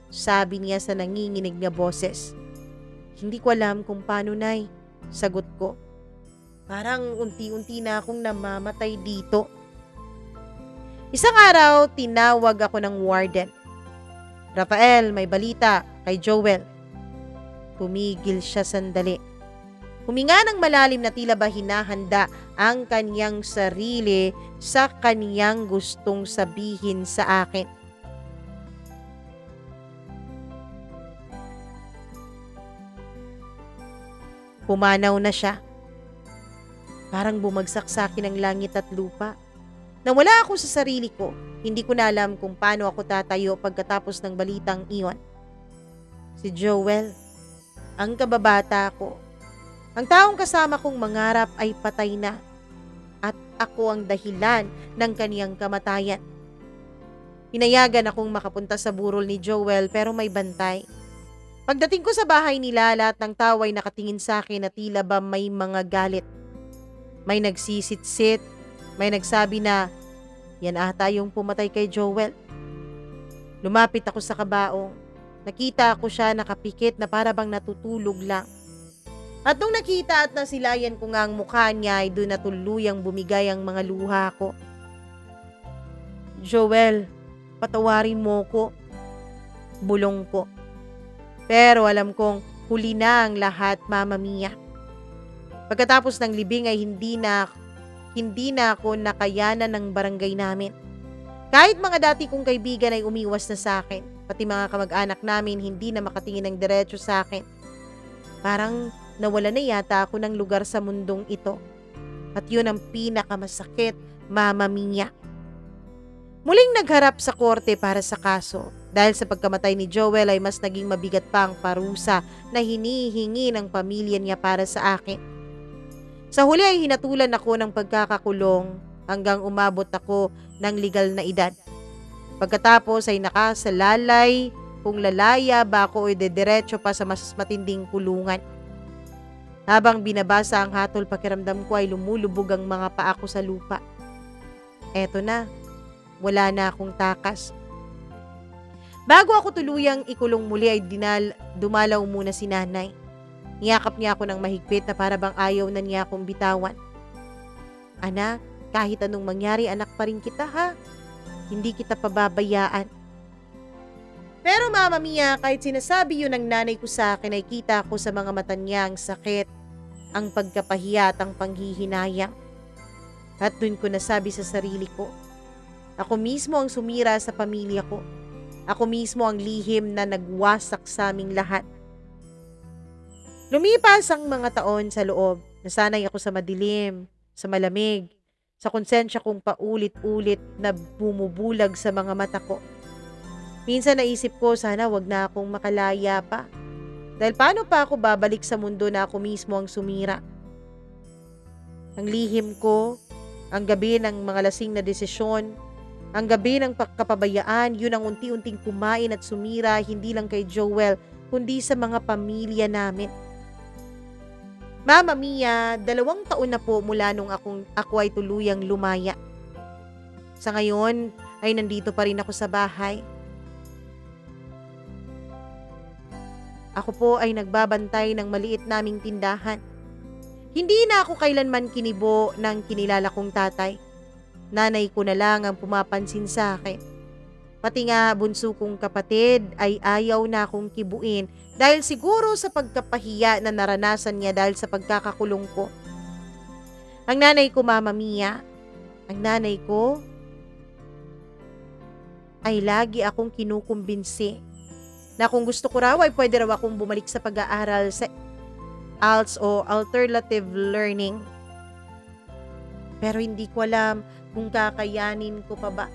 sabi niya sa nanginginig na boses. Hindi ko alam kung paano, Nay, sagot ko. Parang unti-unti na akong namamatay dito. Isang araw, tinawag ako ng warden. Rafael, may balita kay Joel. Tumigil siya sandali. Huminga ng malalim na tila ba hinahanda ang kanyang sarili sa kanyang gustong sabihin sa akin. Pumanaw na siya. Parang bumagsak sa akin ang langit at lupa. Nawala ako sa sarili ko. Hindi ko na alam kung paano ako tatayo pagkatapos ng balitang iyon. Si Joel, ang kababata ko. Ang taong kasama kong mangarap ay patay na. At ako ang dahilan ng kaniyang kamatayan. Pinayagan akong makapunta sa burol ni Joel pero may bantay. Pagdating ko sa bahay nila, lahat ng tao ay nakatingin sa akin na tila ba may mga galit. May nagsisit-sit, may nagsabi na, yan ata yung pumatay kay Joel. Lumapit ako sa kabaong. Nakita ko siya nakapikit na para bang natutulog lang. At nung nakita at nasilayan ko nga ang mukha niya ay doon na tuluyang bumigay ang mga luha ko. Joel, patawarin mo ko. Bulong ko. Pero alam kong huli na ang lahat, Mama Mia. Pagkatapos ng libing ay hindi na ako nakayanan ng barangay namin. Kahit mga dati kong kaibigan ay umiwas na sa akin. Pati mga kamag-anak namin hindi na makatingin ng diretso sa akin. Parang nawala na yata ako ng lugar sa mundong ito. At yun ang pinakamasakit, Mama Mia. Muling nagharap sa korte para sa kaso. Dahil sa pagkamatay ni Joel ay mas naging mabigat pa ang parusa na hinihingi ng pamilya niya para sa akin. Sa huli ay hinatulan ako ng pagkakakulong hanggang umabot ako ng legal na edad. Pagkatapos ay nakasalalay kung lalaya ba ako o dediretso pa sa mas matinding kulungan. Habang binabasa ang hatol, pakiramdam ko ay lumulubog ang mga paa ko sa lupa. Eto na, wala na akong takas. Bago ako tuluyang ikulong muli ay dumalaw muna si nanay. Niyakap niya ako ng mahigpit na para bang ayaw na niya akong bitawan. Anak, kahit anong mangyari, anak pa rin kita ha. Hindi kita pababayaan. Pero Mama Mia, kahit sinasabi yun ng nanay ko sa akin ay kita ko sa mga mata niya ang sakit, ang pagkapahiya at ang panghihinayang. At dun ko nasabi sa sarili ko, ako mismo ang sumira sa pamilya ko. Ako mismo ang lihim na nagwasak sa aming lahat. Lumipas ang mga taon sa loob. Nasanay ako sa madilim, sa malamig, sa konsensya kong paulit-ulit na bumubulag sa mga mata ko. Minsan naisip ko sana wag na akong makalaya pa. Dahil paano pa ako babalik sa mundo na ako mismo ang sumira? Ang lihim ko, ang gabi ng mga lasing na desisyon, ang gabi ng kapabayaan, yun ang unti-unting kumain at sumira hindi lang kay Joel, kundi sa mga pamilya namin. Mama Mia, 2 taon na po mula nung ako ay tuluyang lumaya. Sa ngayon ay nandito pa rin ako sa bahay. Ako po ay nagbabantay ng maliit naming tindahan. Hindi na ako kailanman kinibo ng kinilala kong tatay. Nanay ko na lang ang pumapansin sa akin. Pati nga bunso kong kapatid ay ayaw na akong kibuin dahil siguro sa pagkapahiya na naranasan niya dahil sa pagkakakulong ko. Ang nanay ko, Mama Mia, ang nanay ko ay lagi akong kinukumbinsi na kung gusto ko raw ay pwede raw akong bumalik sa pag-aaral sa ALTS o Alternative Learning. Pero hindi ko alam kung kakayanin ko pa ba.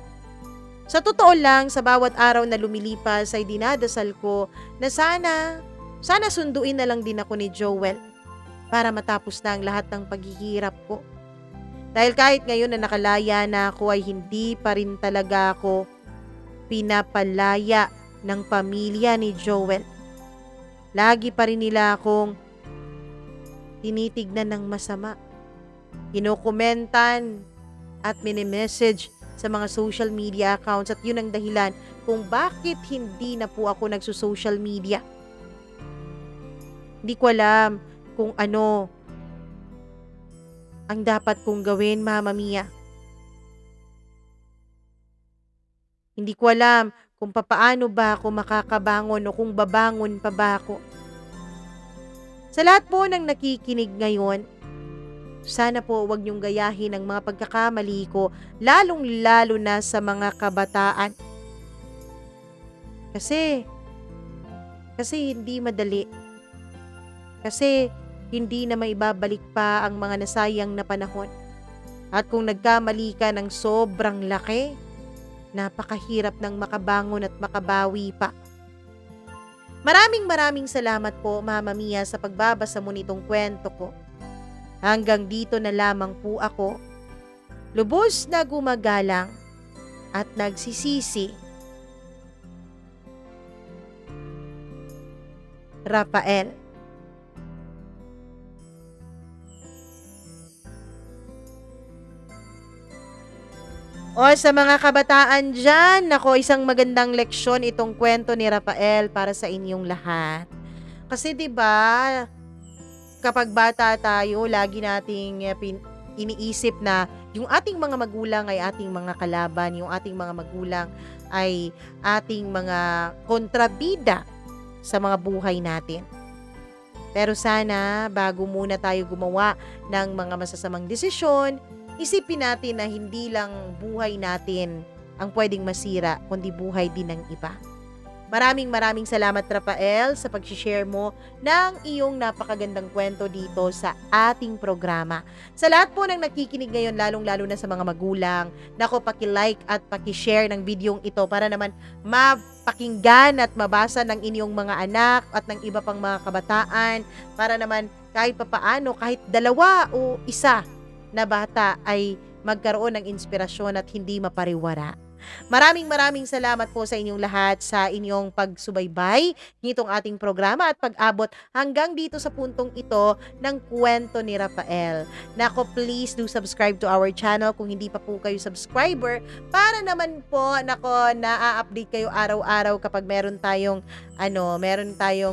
Sa totoo lang, sa bawat araw na lumilipas ay dinadasal ko na sana sunduin na lang din ako ni Joel para matapos na ang lahat ng paghihirap ko. Dahil kahit ngayon na nakalaya na ako ay hindi pa rin talaga ako pinapalaya ng pamilya ni Joel. Lagi pa rin nila akong tinitignan ng masama. Kinukomentan at minimessage sa mga social media accounts at yun ang dahilan kung bakit hindi na po ako nagso-social media. Hindi ko alam kung ano ang dapat kong gawin, Mama Mia. Hindi ko alam kung papaano ba ako makakabangon o kung babangon pa ba ako. Sa lahat po ng nakikinig ngayon, sana po wag niyong gayahin ang mga pagkakamali ko, lalong-lalo na sa mga kabataan. Kasi hindi madali. Kasi hindi na maibabalik pa ang mga nasayang na panahon. At kung nagkamali ka ng sobrang laki, napakahirap ng makabangon at makabawi pa. Maraming salamat po, Mama Mia, sa pagbabasa mo nitong kwento ko. Hanggang dito na lamang po ako. Lubos na gumagalang at nagsisisi. Rafael. O sa mga kabataan dyan, nako, isang magandang leksyon itong kwento ni Rafael para sa inyong lahat. Kasi 'di ba, kapag bata tayo, lagi nating iniisip na yung ating mga magulang ay ating mga kalaban, yung ating mga magulang ay ating mga kontrabida sa mga buhay natin. Pero sana, bago muna tayo gumawa ng mga masasamang desisyon, isipin natin na hindi lang buhay natin ang pwedeng masira, kundi buhay din ng iba. Maraming salamat, Rafael, sa pag-share mo ng iyong napakagandang kwento dito sa ating programa. Sa lahat po ng nakikinig ngayon, lalong-lalo na sa mga magulang, nako, paki-like at paki-share ng videong ito para naman mapakinggan at mabasa ng inyong mga anak at ng iba pang mga kabataan, para naman kahit papaano, kahit dalawa o isa na bata ay magkaroon ng inspirasyon at hindi mapariwara. Maraming salamat po sa inyong lahat sa inyong pagsubaybay nitong ating programa at pag-abot hanggang dito sa puntong ito ng kwento ni Rafael. Nako, please do subscribe to our channel kung hindi pa po kayo subscriber, para naman po, nako, na-update kayo araw-araw kapag meron tayong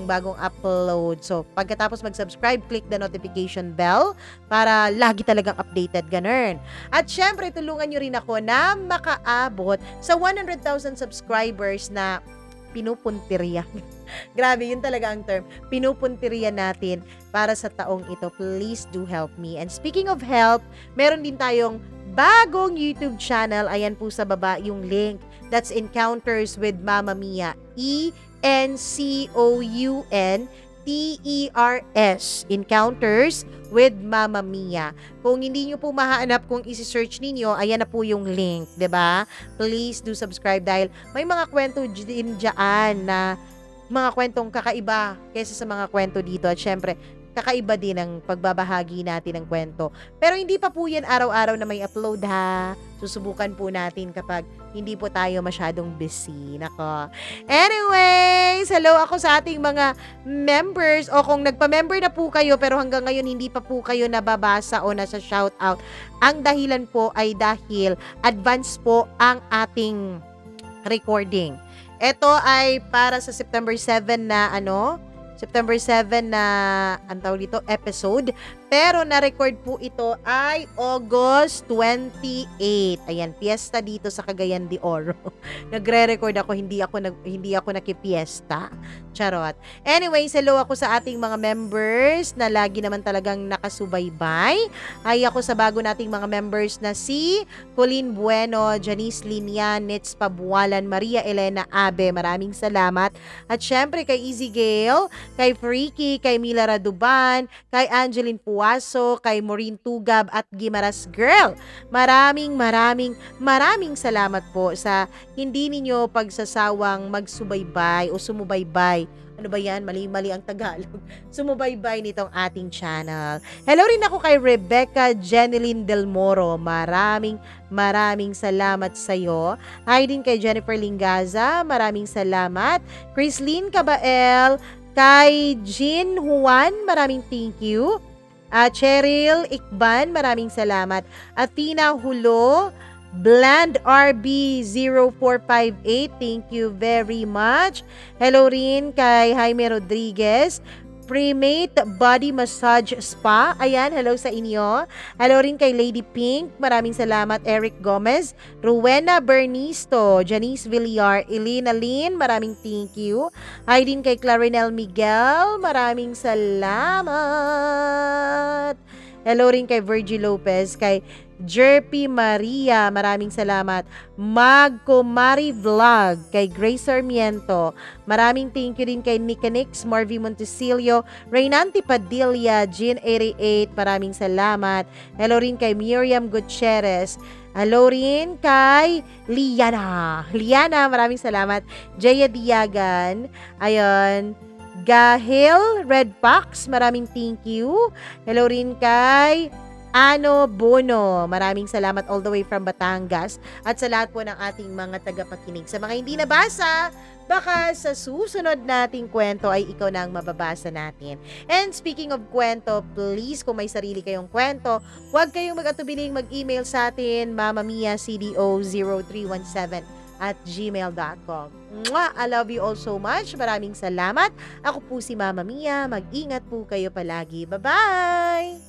bagong upload. So, pagkatapos mag-subscribe, click the notification bell para lagi talagang updated, ganun. At syempre, tulungan nyo rin ako na makaabot sa 100,000 subscribers na pinupuntirya. Grabe, yun talaga ang term. Pinupuntirya natin para sa taong ito. Please do help me. And speaking of help, meron din tayong bagong YouTube channel. Ayan po sa baba yung link. That's Encounters with Mama Mia. ENCOUNTERS, Encounters with Mama Mia. Kung hindi nyo po mahanap, kung isi-search ninyo, ayan na po yung link, 'di ba? Please do subscribe dahil may mga kwento din diyan na mga kwentong kakaiba kaysa sa mga kwento dito. At syempre, kakaiba din ang pagbabahagi natin ng kwento. Pero hindi pa po yan araw-araw na may upload, ha. Susubukan po natin kapag hindi po tayo masyadong busy. Nako. Anyways, hello ako sa ating mga members. O kung nagpa-member na po kayo pero hanggang ngayon hindi pa po kayo nababasa o nasa shoutout, ang dahilan po ay dahil advance po ang ating recording. Ito ay para sa September 7 na September 7 na, ang tawag dito, episode. Pero na-record po ito ay August 28. Ayan, piyesta dito sa Cagayan de Oro. Nagre-record ako, hindi ako nakipiesta. Charot. Anyways, hello ako sa ating mga members na lagi naman talagang nakasubaybay. Ay ako sa bago nating mga members na si Colleen Bueno, Janice Linian, Nits Pabualan, Maria Elena Abe. Maraming salamat. At syempre kay Easy Gale, kay Freaky, kay Mila Raduban, kay Angeline Puaso, kay Maureen Tugab at Gimaras Girl. Maraming salamat po sa hindi ninyo pagsasawang magsubaybay o sumubaybay. Ano ba yan? Mali-mali ang Tagalog. Sumubaybay nitong ating channel. Hello rin ako kay Rebecca Jeneline Del Moro. Maraming salamat sa iyo. Hi din kay Jennifer Lingaza. Maraming salamat. Chrislyn Cabael, kay Jean Juan, maraming thank you. Cheryl Ikban, maraming salamat. Athena Hulo, Bland RB0458, thank you very much. Hello rin kay Jaime Rodriguez, Primate Body Massage Spa. Ayan, hello sa inyo. Hello rin kay Lady Pink. Maraming salamat. Eric Gomez, Rowena Bernisto, Janice Villar, Elena Lynn. Maraming thank you. Hi din kay Clarinel Miguel. Maraming salamat. Hello rin kay Virgie Lopez, kay Jerpy Maria, maraming salamat. Magkumari Vlog, kay Grace Sarmiento, maraming thank you din kay Nicanix, Marvy Montesilio, Reynanti Padilla, Jean 88, maraming salamat. Hello rin kay Miriam Gutierrez. Hello rin kay Liana, maraming salamat. Jaya Diagan, ayun. Gahil Red Fox, maraming thank you. Hello rin kay Ano Bono, maraming salamat all the way from Batangas. At sa lahat po ng ating mga tagapakinig. Sa mga hindi nabasa, baka sa susunod nating kwento ay ikaw na ang mababasa natin. And speaking of kwento, please kung may sarili kayong kwento, huwag kayong mag-atubiling mag-email sa atin, mamamia.cdo0317@gmail.com. Mwah! I love you all so much. Maraming salamat. Ako po si Mama Mia. Mag-ingat po kayo palagi. Bye-bye!